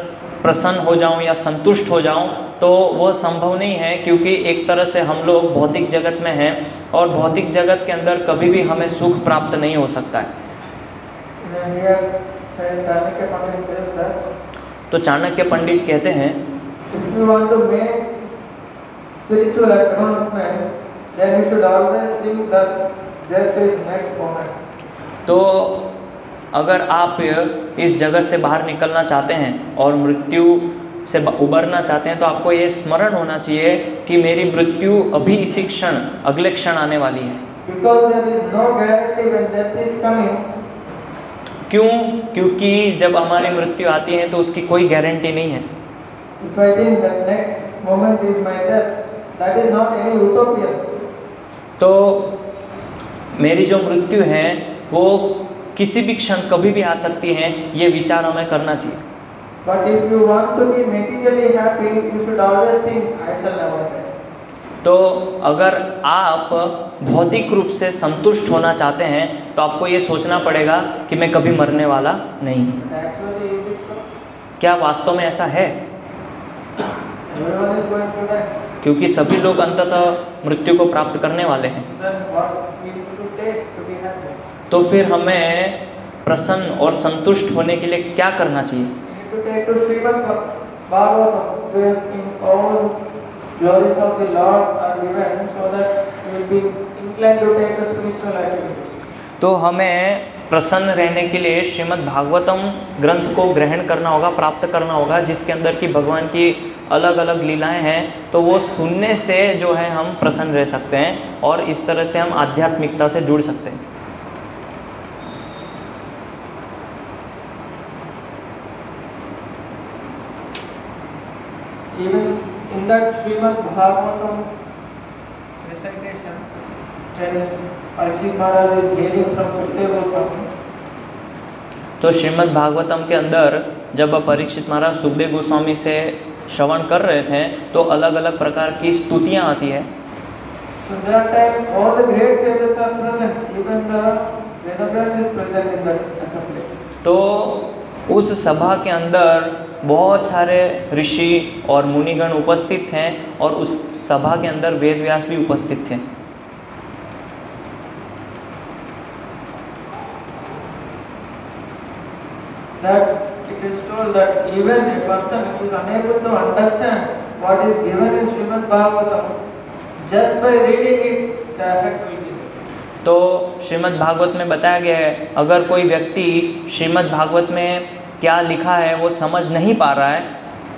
प्रसन्न हो जाऊं या संतुष्ट हो जाऊं तो वह संभव नहीं है, क्योंकि एक तरह से हम लोग भौतिक जगत में हैं और भौतिक जगत के अंदर कभी भी हमें सुख प्राप्त नहीं हो सकता है। तो चाणक्य पंडित कहते हैं If you want to make spiritual advancement, then you should always think that death is next moment. तो अगर आप इस जगत से बाहर निकलना चाहते हैं और मृत्यु से उबरना चाहते हैं तो आपको ये स्मरण होना चाहिए कि मेरी मृत्यु अभी इसी क्षण अगले क्षण आने वाली है। Because there is no guarantee when death is coming. क्यों? क्योंकि जब हमारी मृत्यु आती है तो उसकी कोई गारंटी नहीं है। If I think that next moment is my death, that is not any utopia. तो मेरी जो मृत्यु है वो किसी भी क्षण कभी भी आ सकती है, ये विचार हमें करना चाहिए। But if you want to be materially happy, you should always think, I shall never die. तो अगर आप भौतिक रूप से संतुष्ट होना चाहते हैं तो आपको ये सोचना पड़ेगा कि मैं कभी मरने वाला नहीं। Actually, is it so? क्या वास्तव में ऐसा है? Everyone is going to die. क्योंकि सभी लोग अंततः मृत्यु को प्राप्त करने वाले हैं। Then what we need to take to be happy? तो फिर हमें प्रसन्न और संतुष्ट होने के लिए क्या करना चाहिए? We need to take to Srimad Bhagavatam, where in all glories of the Lord are given, so that we will be inclined to take the spiritual activities. तो हमें प्रसन्न रहने के लिए श्रीमद् भागवतम ग्रंथ को ग्रहण करना होगा, प्राप्त करना होगा, जिसके अंदर की भगवान की अलग अलग लीलाएं हैं। तो वो सुनने से जो है हम प्रसन्न रह सकते हैं और इस तरह से हम आध्यात्मिकता से जुड़ सकते हैं। Even in that Srimad Bhagavatam recitation, when Parikshit Maharaj is hearing from Sukadeva Goswami, तो श्रीमद् भागवतम के अंदर जब परीक्षित महाराज सुखदेव गोस्वामी से श्रवण कर रहे थे तो अलग अलग प्रकार की स्तुतियाँ आती है। so that time all the great sages are present, even the Vedavyas is present in that assembly. तो उस सभा के अंदर बहुत सारे ऋषि और मुनिगण उपस्थित हैं और उस सभा के अंदर वेदव्यास भी उपस्थित थे। That it is told that even a person who is unable to understand what is given in Srimad Bhagavatam, just by reading it, the effect will be there. तो श्रीमद् भागवत में बताया गया है अगर कोई व्यक्ति श्रीमद् भागवत में क्या लिखा है वो समझ नहीं पा रहा है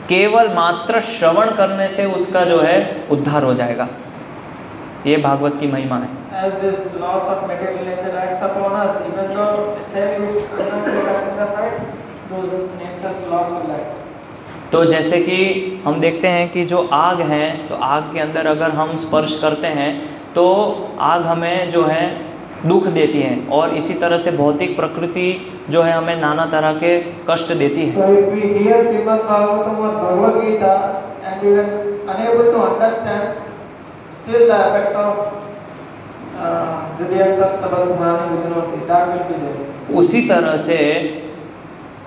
केवल मात्र श्रवण करने से उसका जो है उद्धार हो जाएगा। ये भागवत की महिमा है। As this loss of material nature acts upon us, even though the cell is present in the heart, those nature's loss will act. तो जैसे कि हम देखते हैं कि जो आग है, तो आग के अंदर अगर हम स्पर्श करते हैं तो आग हमें जो है दुख देती है, और इसी तरह से भौतिक प्रकृति जो है हमें नाना तरह के कष्ट देती है। So if we hear Srimad Bhagavatam or Bhagavad Gita and we are unable to understand, still the effect of that will be there. उसी तरह से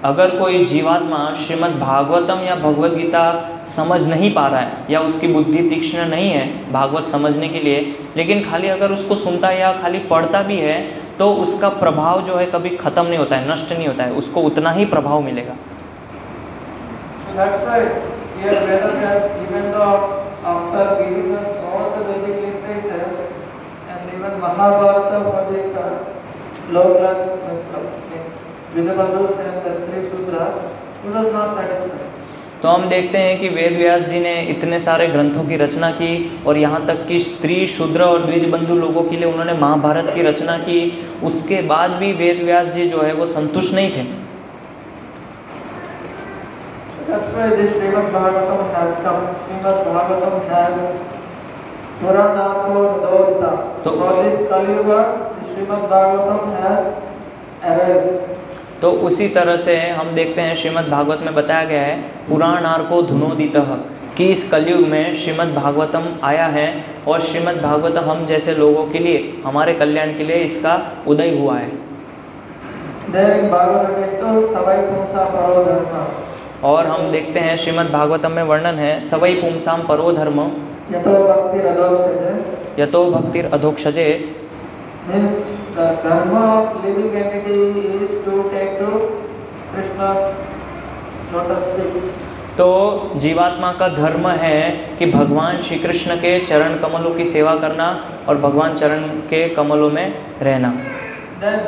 अगर कोई जीवात्मा श्रीमद् भागवतम या भगवद गीता समझ नहीं पा रहा है, या उसकी बुद्धि तीक्ष्ण नहीं है भागवत समझने के लिए, लेकिन खाली अगर उसको सुनता है या खाली पढ़ता भी है, तो उसका प्रभाव जो है कभी ख़त्म नहीं होता है, नष्ट नहीं होता है, उसको उतना ही प्रभाव मिलेगा। So that's why here Vedas, even though after giving us all the Vedic literatures and even Mahabharata for this low class visible rules and the three sutras, it was not satisfied. तो हम देखते हैं कि वेद व्यास जी ने इतने सारे ग्रंथों की रचना की, और यहाँ तक कि स्त्री, शूद्र और द्विज बंधु लोगों के लिए उन्होंने महाभारत की रचना की। उसके बाद भी वेद व्यास जी जो है वो संतुष्ट नहीं थे। That's why this Srimad Bhagavatam has come. Srimad Bhagavatam has Purana for Dodita. So for this Kali Yuga, the Srimad Bhagavatam has arisen. तो उसी तरह से हम देखते हैं श्रीमद् भागवत में बताया गया है पुराणार्को धुनोदितः, कि इस कलयुग में श्रीमद् भागवतम आया है, और श्रीमद् भागवतम हम जैसे लोगों के लिए, हमारे कल्याण के लिए इसका उदय हुआ है। और हम देखते हैं श्रीमद् भागवतम में वर्णन है सवै पुंसाम परो धर्म यतो भक्तिर अधोक्षजे। The dharma of living entity is to take to Krishna's lotus feet. तो जीवात्मा का धर्म है कि भगवान श्री कृष्ण के चरण कमलों की सेवा करना और भगवान चरण के कमलों में रहना। Then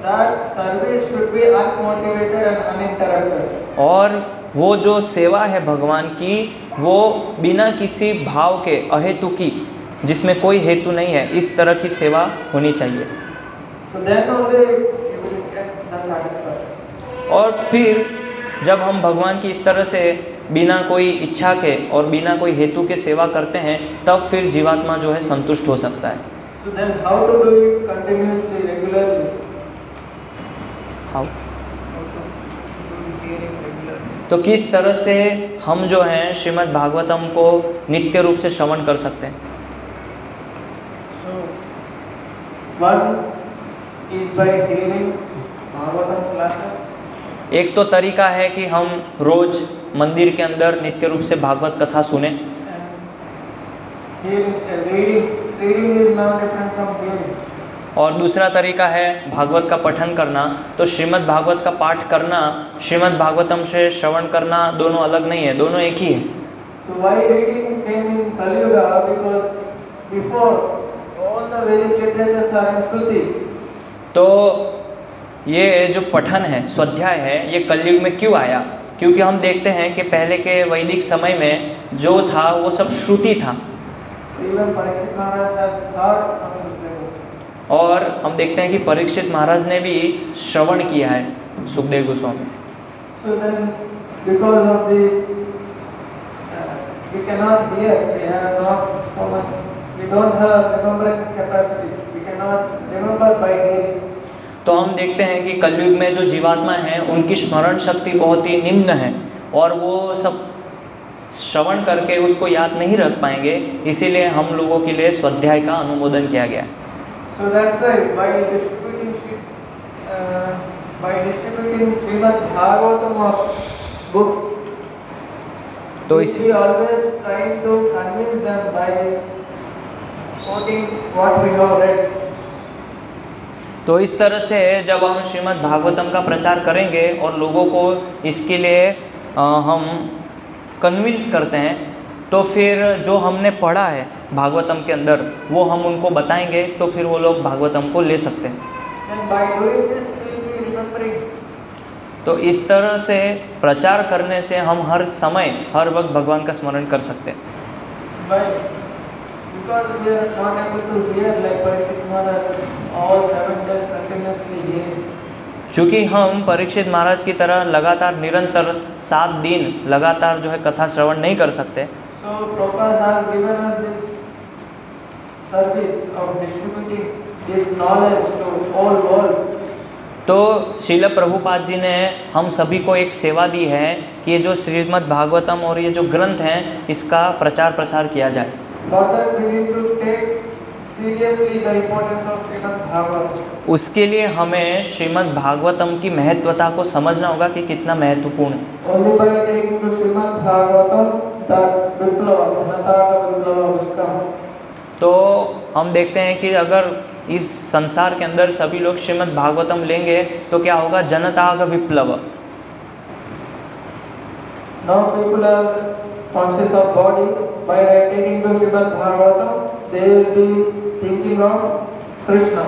that service should be unmotivated and uninterrupted. और वो जो सेवा है भगवान की, वो बिना किसी भाव के, अहेतु की, जिसमें कोई हेतु नहीं है, इस तरह की सेवा होनी चाहिए। So then only you will get the satisfaction. और फिर जब हम भगवान की इस तरह से बिना कोई इच्छा के और बिना कोई हेतु के सेवा करते हैं, तब फिर जीवात्मा जो है संतुष्ट हो सकता है। So then how to do it continuously, regularly? How? तो किस तरह से हम जो हैं श्रीमद् भागवतम को नित्य रूप से श्रवण कर सकते हैं? One is by hearing Bhagavatam classes. एक तो तरीका है कि हम रोज मंदिर के अंदर नित्य रूप से भागवत कथा सुने। Reading is now different from hearing. और दूसरा तरीका है भागवत का पठन करना। तो श्रीमद् भागवत का पाठ करना, श्रीमद् भागवतम से श्रवण करना दोनों अलग नहीं है, दोनों एक ही है। So why reading came in Kali Yuga? Because before all the Vedic literatures are in Shruti. तो ये जो पठन है, स्वाध्याय है, ये कलयुग में क्यों आया? क्योंकि हम देखते हैं कि पहले के वैदिक समय में जो था वो सब श्रुति था। और हम देखते हैं कि परीक्षित महाराज ने भी श्रवण किया है सुखदेव गोस्वामी से। So then, because of this, we cannot hear. We have not so much. We don't have remembering capacity. We cannot remember by hearing. तो हम देखते हैं कि कलयुग में जो जीवात्मा हैं उनकी स्मरण शक्ति बहुत ही निम्न है, और वो सब श्रवण करके उसको याद नहीं रख पाएंगे, इसीलिए हम लोगों के लिए स्वाध्याय का अनुमोदन किया गया है। So that's why by distributing Srimad Bhagavatam of books, तो इस we always trying to convince them by quoting what we have read. तो इस तरह से जब हम श्रीमद् भागवतम का प्रचार करेंगे और लोगों को इसके लिए हम कन्विंस करते हैं, तो फिर जो हमने पढ़ा है भागवतम के अंदर वो हम उनको बताएंगे, तो फिर वो लोग भागवतम को ले सकते हैं। And by doing this, we will be remembering. तो इस तरह से प्रचार करने से हम हर समय हर वक्त भगवान का स्मरण कर सकते हैं। But because we are not able to hear like Parikshit Maharaj all 7 days continuously hearing. क्योंकि हम परीक्षित महाराज की तरह लगातार निरंतर 7 दिन लगातार जो है कथा श्रवण नहीं कर सकते। So Prabhupada has given us this service of distributing this knowledge to all world. तो श्रील प्रभुपाद जी ने हम सभी को एक सेवा दी है कि ये जो श्रीमद् भागवतम और ये जो ग्रंथ हैं इसका प्रचार प्रसार किया जाए। For that we need to take seriously the importance of Srimad Bhagavatam. उसके लिए हमें श्रीमद् भागवतम की महत्वता को समझना होगा कि कितना महत्वपूर्ण है। Only by taking to Srimad Bhagavatam that Viplava, Janata ka Viplava will come. तो हम देखते हैं कि अगर इस संसार के अंदर सभी लोग श्रीमद् भागवतम लेंगे तो क्या होगा, जनता का विप्लव। Now people are conscious of body. By taking to Srimad Bhagavatam, they will be thinking of Krishna.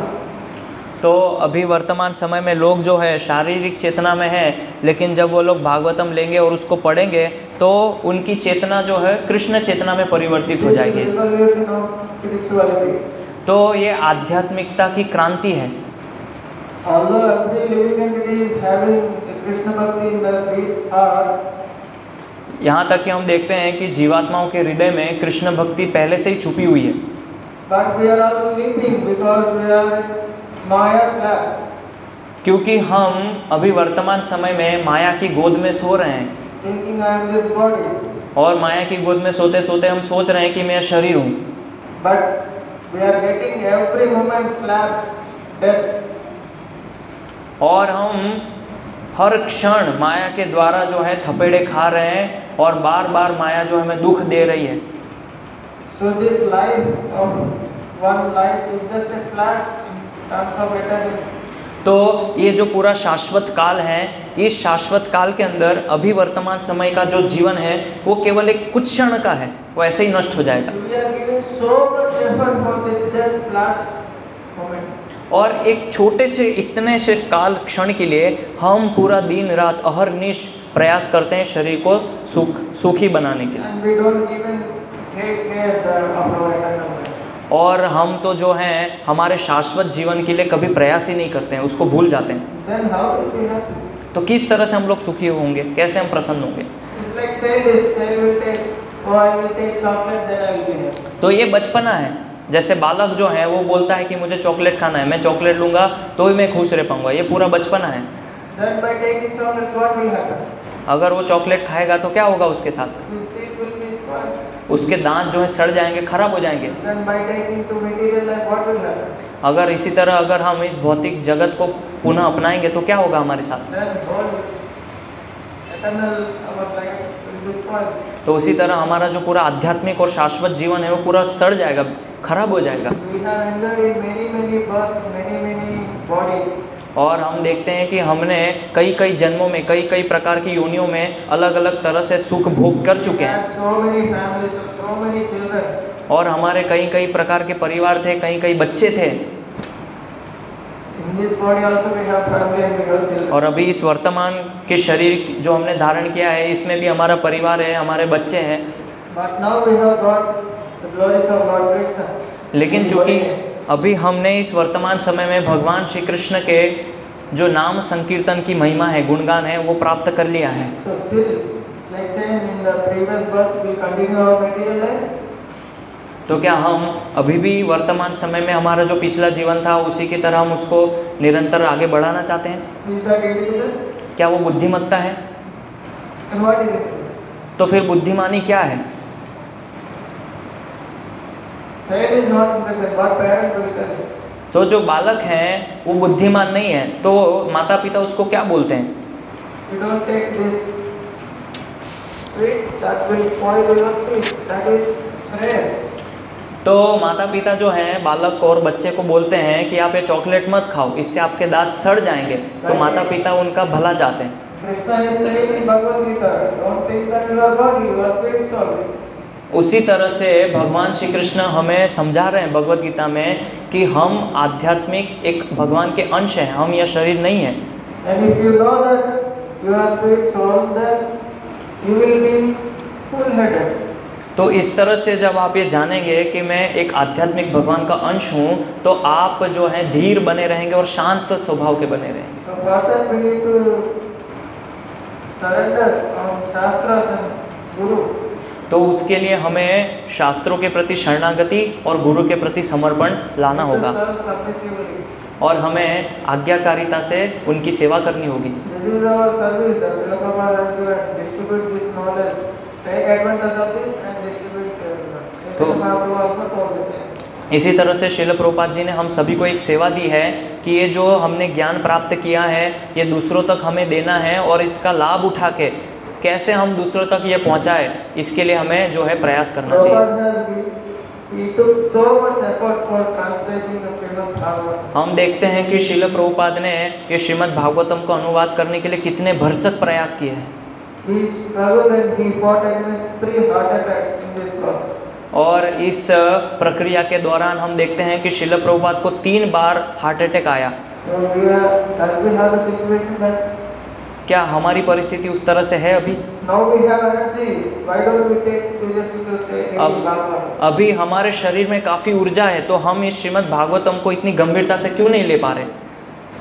तो अभी वर्तमान समय में लोग जो है शारीरिक चेतना में है, लेकिन जब वो लोग भागवतम लेंगे और उसको पढ़ेंगे तो उनकी चेतना जो है कृष्ण चेतना में परिवर्तित हो जाएगी। Evolution of spirituality. तो ये आध्यात्मिकता की क्रांति है। Although every living entity is having Krishna Bhakti in their heart, यहाँ तक कि हम देखते हैं कि जीवात्माओं के हृदय में कृष्ण भक्ति पहले से ही छुपी हुई है, but we are all sleeping because we are in Maya's lap. क्योंकि हम अभी वर्तमान समय में माया की गोद में सो रहे हैं Thinking I am this body, और माया की गोद में सोते सोते हम सोच रहे हैं कि मैं शरीर हूँ, but we are getting every moment slaps, death. और हम हर क्षण माया के द्वारा जो है थपेड़े खा रहे हैं और बार बार माया जो हमें दुख दे रही है। So this life of one life is just a flash in terms of eternity. तो ये जो पूरा शाश्वत काल है, इस शाश्वत काल के अंदर अभी वर्तमान समय का जो जीवन है वो केवल एक कुछ क्षण का है, वो ऐसे ही नष्ट हो जाएगा। We are giving so much effort for this just flash moment. और एक छोटे से इतने से काल क्षण के लिए हम पूरा दिन रात अहरनिश प्रयास करते हैं शरीर को सुखी बनाने के लिए, And we don't even take care of our eternal life. और हम तो जो हैं हमारे शाश्वत जीवन के लिए कभी प्रयास ही नहीं करते हैं, उसको भूल जाते हैं। Then how will we happy? तो किस तरह से हम लोग सुखी होंगे, कैसे हम प्रसन्न होंगे? It's like child will take, oh I will take chocolate, then I will be happy. तो ये बचपना है। जैसे बालक जो है वो बोलता है कि मुझे चॉकलेट खाना है, मैं चॉकलेट लूँगा तो ही मैं खुश रह पाऊँगा, ये पूरा बचपना है। Then by taking chocolates, what will happen? अगर वो चॉकलेट खाएगा तो क्या होगा उसके साथ? His teeth will be spoiled. उसके दांत जो है सड़ जाएंगे, खराब हो जाएंगे। Then by taking to material life, what will happen? अगर इसी तरह अगर हम इस भौतिक जगत को पुनः अपनाएंगे तो क्या होगा हमारे साथ? Then whole eternal our life will be spoiled. तो उसी तरह हमारा जो पूरा आध्यात्मिक और शाश्वत जीवन है वो पूरा सड़ जाएगा, खराब हो जाएगा। We have enjoyed many births, many bodies. और हम देखते हैं कि हमने कई जन्मों में कई प्रकार की योनियों में अलग अलग तरह से सुख भोग कर चुके We हैं, had so many families, so many children. और हमारे कई प्रकार के परिवार थे, कई बच्चे थे। In this body also we have family and we have children. और अभी इस वर्तमान के शरीर जो हमने धारण किया है इसमें भी हमारा परिवार है, हमारे बच्चे हैं। But now we have got the glories of Lord Krishna. लेकिन चूँकि अभी हमने इस वर्तमान समय में भगवान श्री कृष्ण के जो नाम संकीर्तन की महिमा है, गुणगान है, वो प्राप्त कर लिया है। So still, like saying in the previous verse, we continue our material life. तो क्या हम अभी भी वर्तमान समय में हमारा जो पिछला जीवन था उसी की तरह हम उसको निरंतर आगे बढ़ाना चाहते हैं? Is that intelligence? क्या वो बुद्धिमत्ता है? And what is it? तो फिर बुद्धिमानी क्या है? Child is not intelligent, but parent will tell you. तो जो बालक हैं वो बुद्धिमान नहीं है, तो माता पिता उसको क्या बोलते हैं? You don't take this sweet, that will spoil your teeth. That is stress. तो माता पिता जो हैं बालक को और बच्चे को बोलते हैं कि आप ये चॉकलेट मत खाओ, इससे आपके दांत सड़ जाएंगे। तो माता पिता उनका भला चाहते हैं। Krishna is saying in Bhagavad Gita, don't think that you are body, you are spirit soul. उसी तरह से भगवान श्री कृष्ण हमें समझा रहे हैं भगवद गीता में कि हम आध्यात्मिक एक भगवान के अंश हैं, हम यह शरीर नहीं है। And if you know that your spirit soul, then you will be full-headed. तो इस तरह से जब आप ये जानेंगे कि मैं एक आध्यात्मिक भगवान का अंश हूँ, तो आप जो हैं धीर बने रहेंगे और शांत स्वभाव के बने रहेंगे। So further we need to surrender on Shastras and Guru. तो उसके लिए हमें शास्त्रों के प्रति शरणागति और गुरु के प्रति समर्पण लाना होगा To serve submissively. और हमें आज्ञाकारिता से उनकी सेवा करनी होगी। This is our service. The Srila Prabhupada has given. Distribute this knowledge. Take advantage of this and distribute to everyone. तो- Mahaprabhu also told the same. इसी तरह से श्रील प्रभुपाद जी ने हम सभी को एक सेवा दी है कि ये जो हमने ज्ञान प्राप्त किया है ये दूसरों तक हमें देना है और इसका लाभ उठा के कैसे हम दूसरों तक ये पहुंचाए, इसके लिए हमें जो है प्रयास करना चाहिए। Prabhupada he took so much effort for translating the Srimad Bhagavatam. हम देखते हैं कि श्रील प्रभुपाद ने ये श्रीमद् भागवतम का अनुवाद करने के लिए कितने भरसक प्रयास किए हैं He struggled and he fought against 3 heart attacks in this process. और इस प्रक्रिया के दौरान हम देखते हैं कि श्रील प्रभुपाद को 3 बार हार्ट अटैक आया। So as we have a situation that क्या हमारी परिस्थिति उस तरह से है अभी? now we have energy, why don't we take seriously to take Bhagavatam? अभी हमारे शरीर में काफ़ी ऊर्जा है, तो हम इस श्रीमद् भागवतम को इतनी गंभीरता से क्यों नहीं ले पा रहे?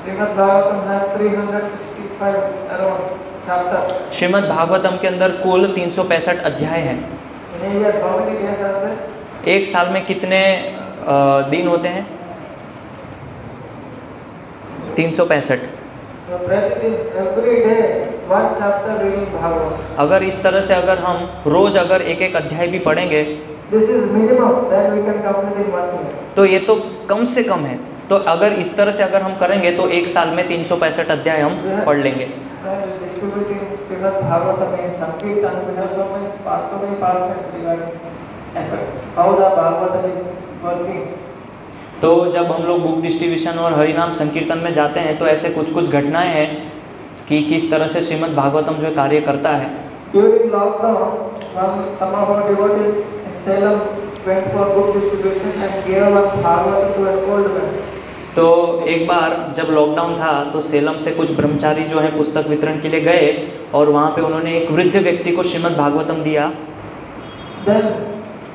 Srimad Bhagavatam has 365 around chapters. Shrimad Bhagavatam के अंदर कुल 365 अध्याय हैं। In a year, how many days are there? एक साल में कितने दिन होते हैं? 365। So every day, one chapter reading Bhagavatam. अगर इस तरह से अगर हम रोज अगर एक एक अध्याय भी पढ़ेंगे This is minimum, then we can complete in 1 year. तो ये तो कम से कम है। तो अगर इस तरह से अगर हम करेंगे तो एक साल में 365 अध्याय हम पढ़ लेंगे। Distributing Srimad Bhagavatam in Sankirtan, we have so many pastimes regarding how the Bhagavatam is working. तो जब हम लोग बुक डिस्ट्रीब्यूशन और हरिनाम संकीर्तन में जाते हैं तो ऐसे कुछ कुछ घटनाएं हैं कि किस तरह से श्रीमद् भागवतम जो कार्य करता है। During lockdown, some of our devotees in Salem went for book distribution and gave one Bhagavatam to an old man. तो एक बार जब लॉकडाउन था तो सेलम से कुछ ब्रह्मचारी जो हैं पुस्तक वितरण के लिए गए और वहाँ पे उन्होंने एक वृद्ध व्यक्ति को श्रीमद् भागवतम दिया। Then,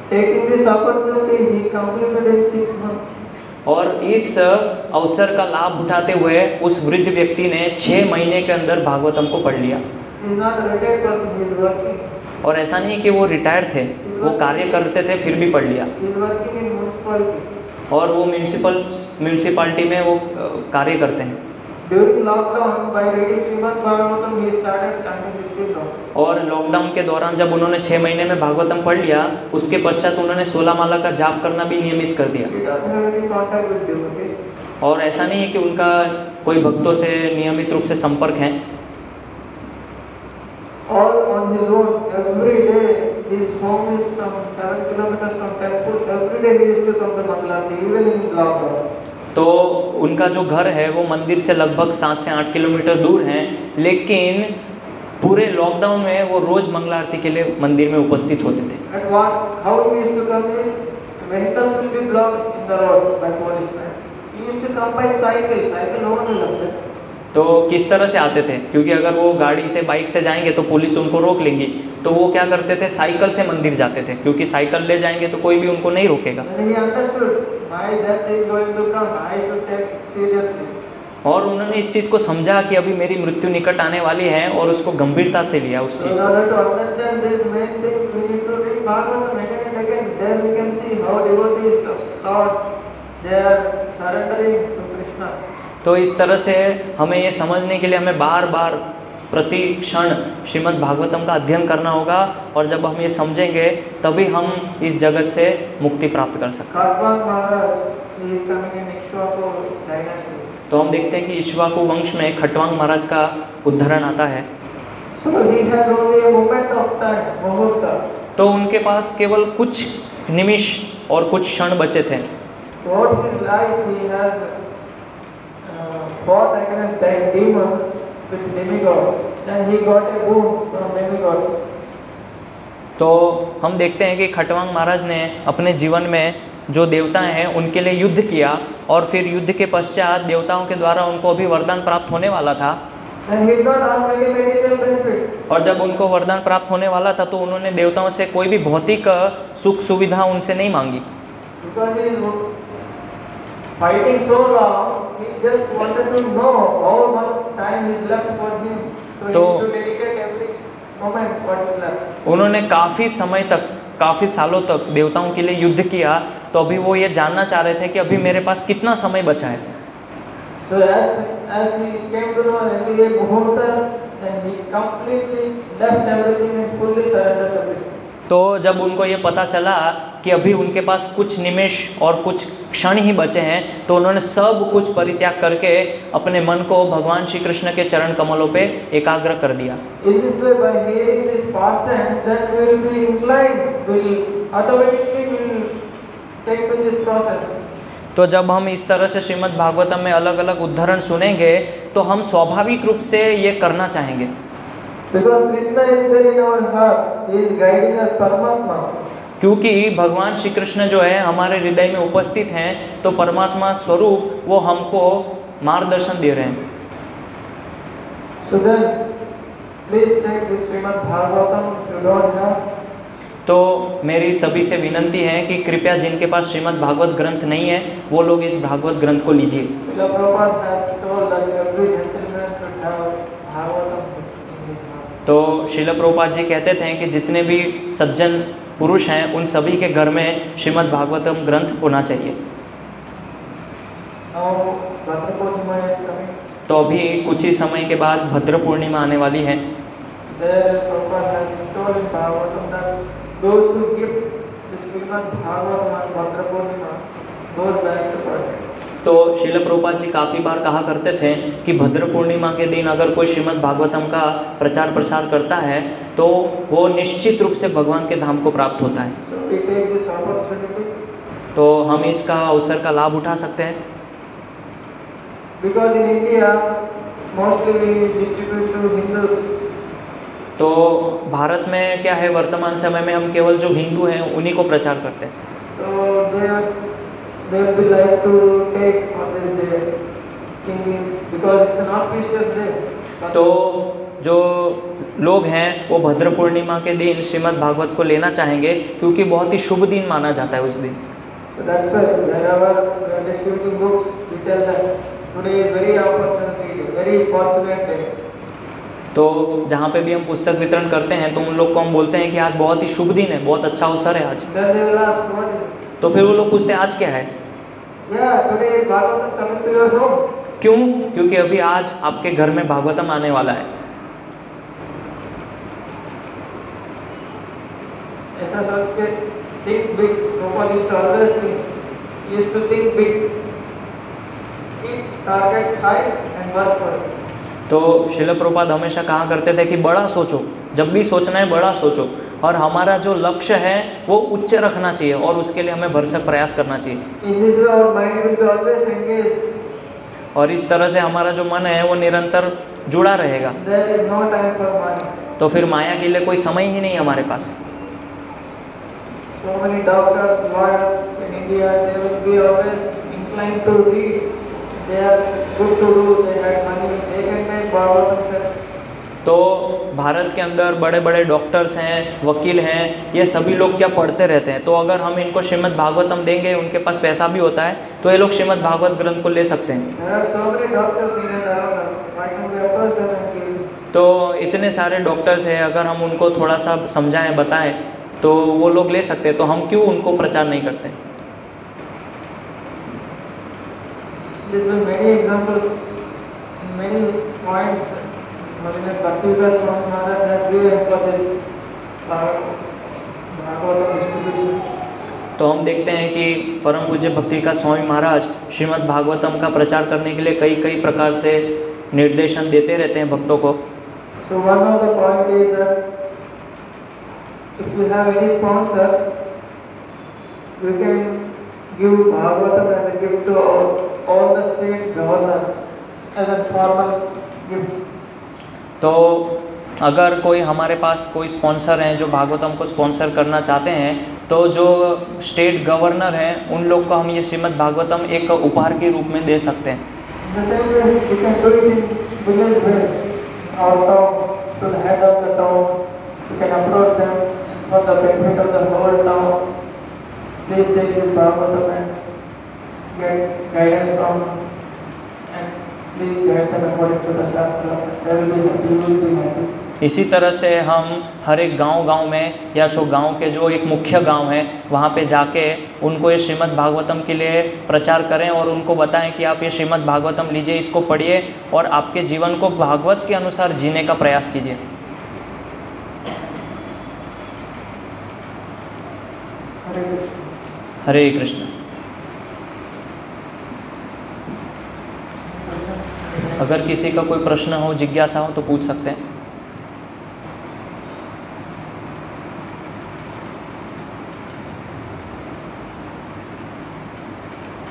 taking this opportunity, he completed in 6 months. और इस अवसर का लाभ उठाते हुए उस वृद्ध व्यक्ति ने 6 महीने के अंदर भागवतम को पढ़ लिया। He is not a retired person, he is working. और ऐसा नहीं कि वो रिटायर थे, वो कार्य करते थे फिर भी पढ़ लिया। He is working in municipality. और वो म्यूनसिपालिटी में वो कार्य करते हैं। During lockdown, by reading Srimad Bhagavatam, he started chanting 16 rounds. और लॉकडाउन के दौरान जब उन्होंने 6 महीने में भागवतम पढ़ लिया, उसके पश्चात उन्होंने 16 माला का जाप करना भी नियमित कर दिया। He doesn't have any contact with devotees. और ऐसा नहीं है कि उनका कोई भक्तों से नियमित रूप से संपर्क है। All on his own, every day, his home is some 7 kilometers from temple. Every day he used to come to Mangalati, even in lockdown. तो उनका जो घर है वो मंदिर से लगभग 7 से 8 किलोमीटर दूर है, लेकिन पूरे लॉकडाउन में वो रोज़ मंगला आरती के लिए मंदिर में उपस्थित होते थे। And how he used to come is, vehicles will be blocked in the road by policemen. He used to come by cycle no one will object. तो किस तरह से आते थे, क्योंकि अगर वो गाड़ी से बाइक से जाएंगे तो पुलिस उनको रोक लेंगी, तो वो क्या करते थे, साइकिल से मंदिर जाते थे, क्योंकि साइकिल ले जाएंगे तो कोई भी उनको नहीं रोकेगा। And he understood, my death is going to come, I should take seriously. और उन्होंने इस चीज़ को समझा कि अभी मेरी मृत्यु निकट आने वाली है और उसको गंभीरता से लिया उस So चीज़ in को। order to understand this main thing, we need to read Bhagavatam again and again. Then we can see how devotees of Lord, they are surrendering to Krishna. तो इस तरह से हमें ये समझने के लिए हमें बार बार प्रति क्षण श्रीमद् भागवतम का अध्ययन करना होगा, और जब हम ये समझेंगे तभी हम इस जगत से मुक्ति प्राप्त कर सकते हैं। Khatwang Maharaj, he is coming in Ikshvaku dynasty. तो हम देखते हैं कि इक्ष्वाकु वंश में खटवांग महाराज का उद्धरण आता है। So he has only a moment of time, muhurta. तो उनके पास केवल कुछ निमिष और कुछ क्षण बचे थे। Throughout his life, he has fought against demons with demigods. Then he got a boon from demigods. तो हम देखते हैं कि खटवांग महाराज ने अपने जीवन में जो देवता हैं उनके लिए युद्ध किया, और फिर युद्ध के पश्चात देवताओं के द्वारा उनको भी वरदान प्राप्त होने वाला था। then he did not ask any material benefit. और जब उनको वरदान प्राप्त होने वाला था तो उन्होंने देवताओं से कोई भी भौतिक सुख सुविधा उनसे नहीं मांगी, Because he is fighting so long, he just wanted to know how much time is left for him. So he तो- need to dedicate every moment what is left. उन्होंने काफ़ी समय तक, काफ़ी सालों तक देवताओं के लिए युद्ध किया, तो अभी वो ये जानना चाह रहे थे कि अभी मेरे पास कितना समय बचा है। So as he came to know only a muhurta, then he completely left everything and fully surrendered to Krishna. तो जब उनको ये पता चला कि अभी उनके पास कुछ निमेष और कुछ क्षण ही बचे हैं, तो उन्होंने सब कुछ परित्याग करके अपने मन को भगवान श्री कृष्ण के चरण कमलों पे एकाग्र कर दिया। In this way, by hearing these pastimes, then we will be inclined, will automatically will take to this process. तो जब हम इस तरह से श्रीमद् भागवतम में अलग अलग उद्धरण सुनेंगे तो हम स्वाभाविक रूप से ये करना चाहेंगे, Because Krishna is there in our heart, He is guiding us Paramatma. क्योंकि भगवान श्री कृष्ण जो है हमारे हृदय में उपस्थित हैं, तो परमात्मा स्वरूप वो हमको मार्गदर्शन दे रहे हैं। So then, please take this Srimad Bhagavatam if you don't have. तो मेरी सभी से विनंती है कि कृपया जिनके पास श्रीमद् भागवत ग्रंथ नहीं है वो लोग इस भागवत ग्रंथ को लीजिए। Srila Prabhupada has told that every gentleman should have Bhagavatam in his heart. तो श्रील प्रभुपाद जी कहते थे कि जितने भी सज्जन पुरुष हैं उन सभी के घर में श्रीमद् भागवतम ग्रंथ होना चाहिए। Now, Bhadra Purnima is coming. तो अभी कुछ ही समय के बाद भद्र पूर्णिमा आने वाली है। There, Prabhupada has told in Bhagavatam that those who give the Srimad Bhagavatam on Bhadra Purnima goes back to God. तो श्रील प्रभुपाद जी काफ़ी बार कहा करते थे कि भद्र पूर्णिमा के दिन अगर कोई श्रीमद् भागवतम का प्रचार प्रसार करता है तो वो निश्चित रूप से भगवान के धाम को प्राप्त होता है। So we take this opportunity तो हम इसका अवसर का लाभ उठा सकते हैं, because in India mostly we distribute to Hindus. तो भारत में क्या है, वर्तमान समय में हम केवल जो हिंदू हैं उन्हीं को प्रचार करते हैं। So they will be like to take on this day, thinking because it's an auspicious day. तो जो लोग हैं वो भद्र पूर्णिमा के दिन श्रीमद् भागवत को लेना चाहेंगे क्योंकि बहुत ही शुभ दिन माना जाता है उस दिन। So that's why whenever we are distributing books, we tell them today is very opportunity, very fortunate day. तो जहाँ पे भी हम पुस्तक वितरण करते हैं तो उन लोग को हम बोलते हैं कि आज बहुत ही शुभ दिन है, बहुत अच्छा अवसर है आज। Then they will ask, what is it? तो फिर वो लोग पूछते हैं आज क्या है। Yeah, today is Bhagavatam coming to your home. क्यों? क्योंकि अभी आज आपके घर में भागवतम आने वाला है। ऐसा सोच के think big. Prabhupada used to always think. He used to think big. Keep targets high and work for it. तो श्रील प्रभुपाद हमेशा कहा करते थे कि बड़ा सोचो, जब भी सोचना है बड़ा सोचो, और हमारा जो लक्ष्य है वो उच्च रखना चाहिए और उसके लिए हमें भरसक प्रयास करना चाहिए। In this way, our mind will be always engaged. और इस तरह से हमारा जो मन है वो निरंतर जुड़ा रहेगा। There is no time for money. तो फिर माया के लिए कोई समय ही नहीं हमारे पास। So many doctors, lawyers in India, they will be always inclined to read. They are good to do. They have money. They can make Bhagavatam sense. तो भारत के अंदर बड़े बड़े डॉक्टर्स हैं, वकील हैं, ये सभी लोग क्या पढ़ते रहते हैं। तो अगर हम इनको श्रीमद् भागवतम देंगे, उनके पास पैसा भी होता है, तो ये लोग श्रीमद् भागवत ग्रंथ को ले सकते हैं। There are so many doctors in India around us. Why don't we approach them and give them? तो इतने सारे डॉक्टर्स हैं, अगर हम उनको थोड़ा सा समझाएं, बताएं, तो वो लोग ले सकते हैं। तो हम क्यों उनको प्रचार नहीं करते? There's been many examples in many points. Bhaktivedanta Swami Maharaj has given for this Bhagavatam distribution. तो हम देखते हैं कि परम पूज्य भक्ति का स्वामी महाराज श्रीमद् भागवतम का प्रचार करने के लिए कई कई प्रकार से निर्देशन देते रहते हैं भक्तों को। So one of the point is that if you have any sponsors, you can give Bhagavatam as a gift to all the state governors as a formal gift. तो अगर कोई हमारे पास कोई स्पॉन्सर हैं जो भागवतम को स्पॉन्सर करना चाहते हैं, तो जो स्टेट गवर्नर हैं उन लोग को हम ये श्रीमद् भागवतम एक उपहार के रूप में दे सकते हैं। The same way you can do it in village way. our town to the head of the town. You can approach them for the benefit of the whole town. Please take this Bhagavatam and get guidance from and please guide them according to the Shastras. They will be happy, you will be happy. इसी तरह से हम हर एक गांव में या जो गांव के जो एक मुख्य गांव है वहाँ पे जाके उनको ये श्रीमद् भागवतम के लिए प्रचार करें और उनको बताएं कि आप ये श्रीमद् भागवतम लीजिए, इसको पढ़िए और आपके जीवन को भागवत के अनुसार जीने का प्रयास कीजिए। हरे कृष्ण। अगर किसी का कोई प्रश्न हो, जिज्ञासा हो तो पूछ सकते हैं।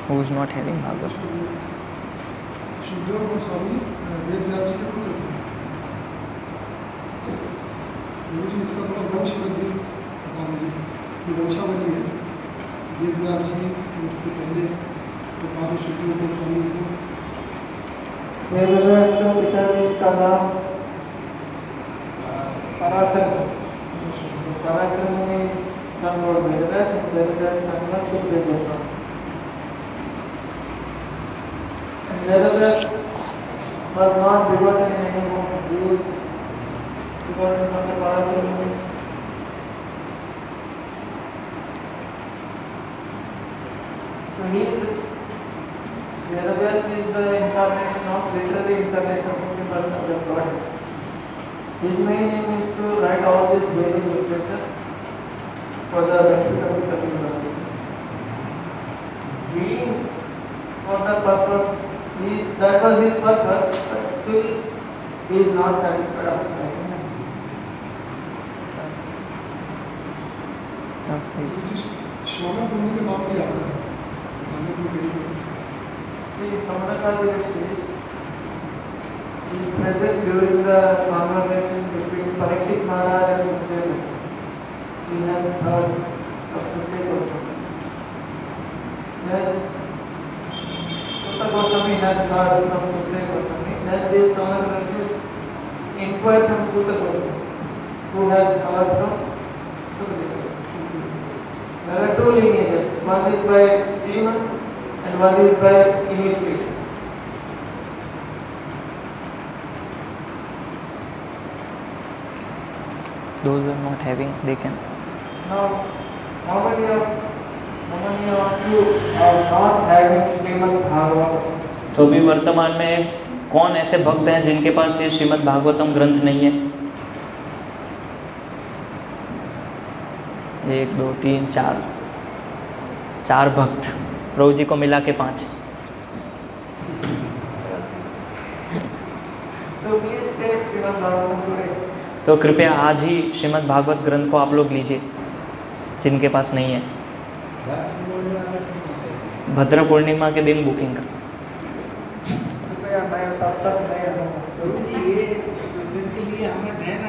Who is not having Bhagavatam? Shuddhadev Goswami Ved Vyas जी के पुत्र थे। गुरु जी इसका थोड़ा वंश वृद्धि बता दीजिए, जो वंशावली है वेद व्यास जी के पहले तो बाद में शुद्धदेव गोस्वामी को। वेद व्यास के पिता का नाम पराशर। पराशर मुनि son of Ved Vyas son of Shuddhadev Goswami. Vedavyas was not begotten in any womb. He was begotten from the Parasara Munis. So he is Vedavyas is the incarnation of literary incarnation of the person of the God. His main aim is to write all these Vedic literatures for the benefit of the community. Being for the purpose. That was his purpose, but still he is not satisfied. Shaunak मुनि का नाम भी आता है भागवत में कहीं कहीं। See, Samanakadi Rishi is present during the conversation between Parikshit Maharaj and Sukadeva. He has heard of Sukadeva also. Then Sutta Goswami has heard from Sukadeva Goswami. Then this Samanakadi Rishi inquired from Sutta Goswami, who has heard from Sukadeva Goswami. There are two lineages. One is by semen and one is by initiation. Those who are not having, they can. Now, how many of you are not having Srimad Bhagavatam? तो अभी वर्तमान में कौन ऐसे भक्त हैं जिनके पास ये श्रीमद् भागवतम ग्रंथ नहीं है? 1 2 3 4 भक्त, प्रभु जी को मिला के 5। So please take Srimad Bhagavatam today. तो कृपया आज ही श्रीमद् भागवत ग्रंथ को आप लोग लीजिए जिनके पास नहीं है। भद्र पूर्णिमा के दिन बुकिंग कर। कृपया मैं तब तक नहीं रहूँगा।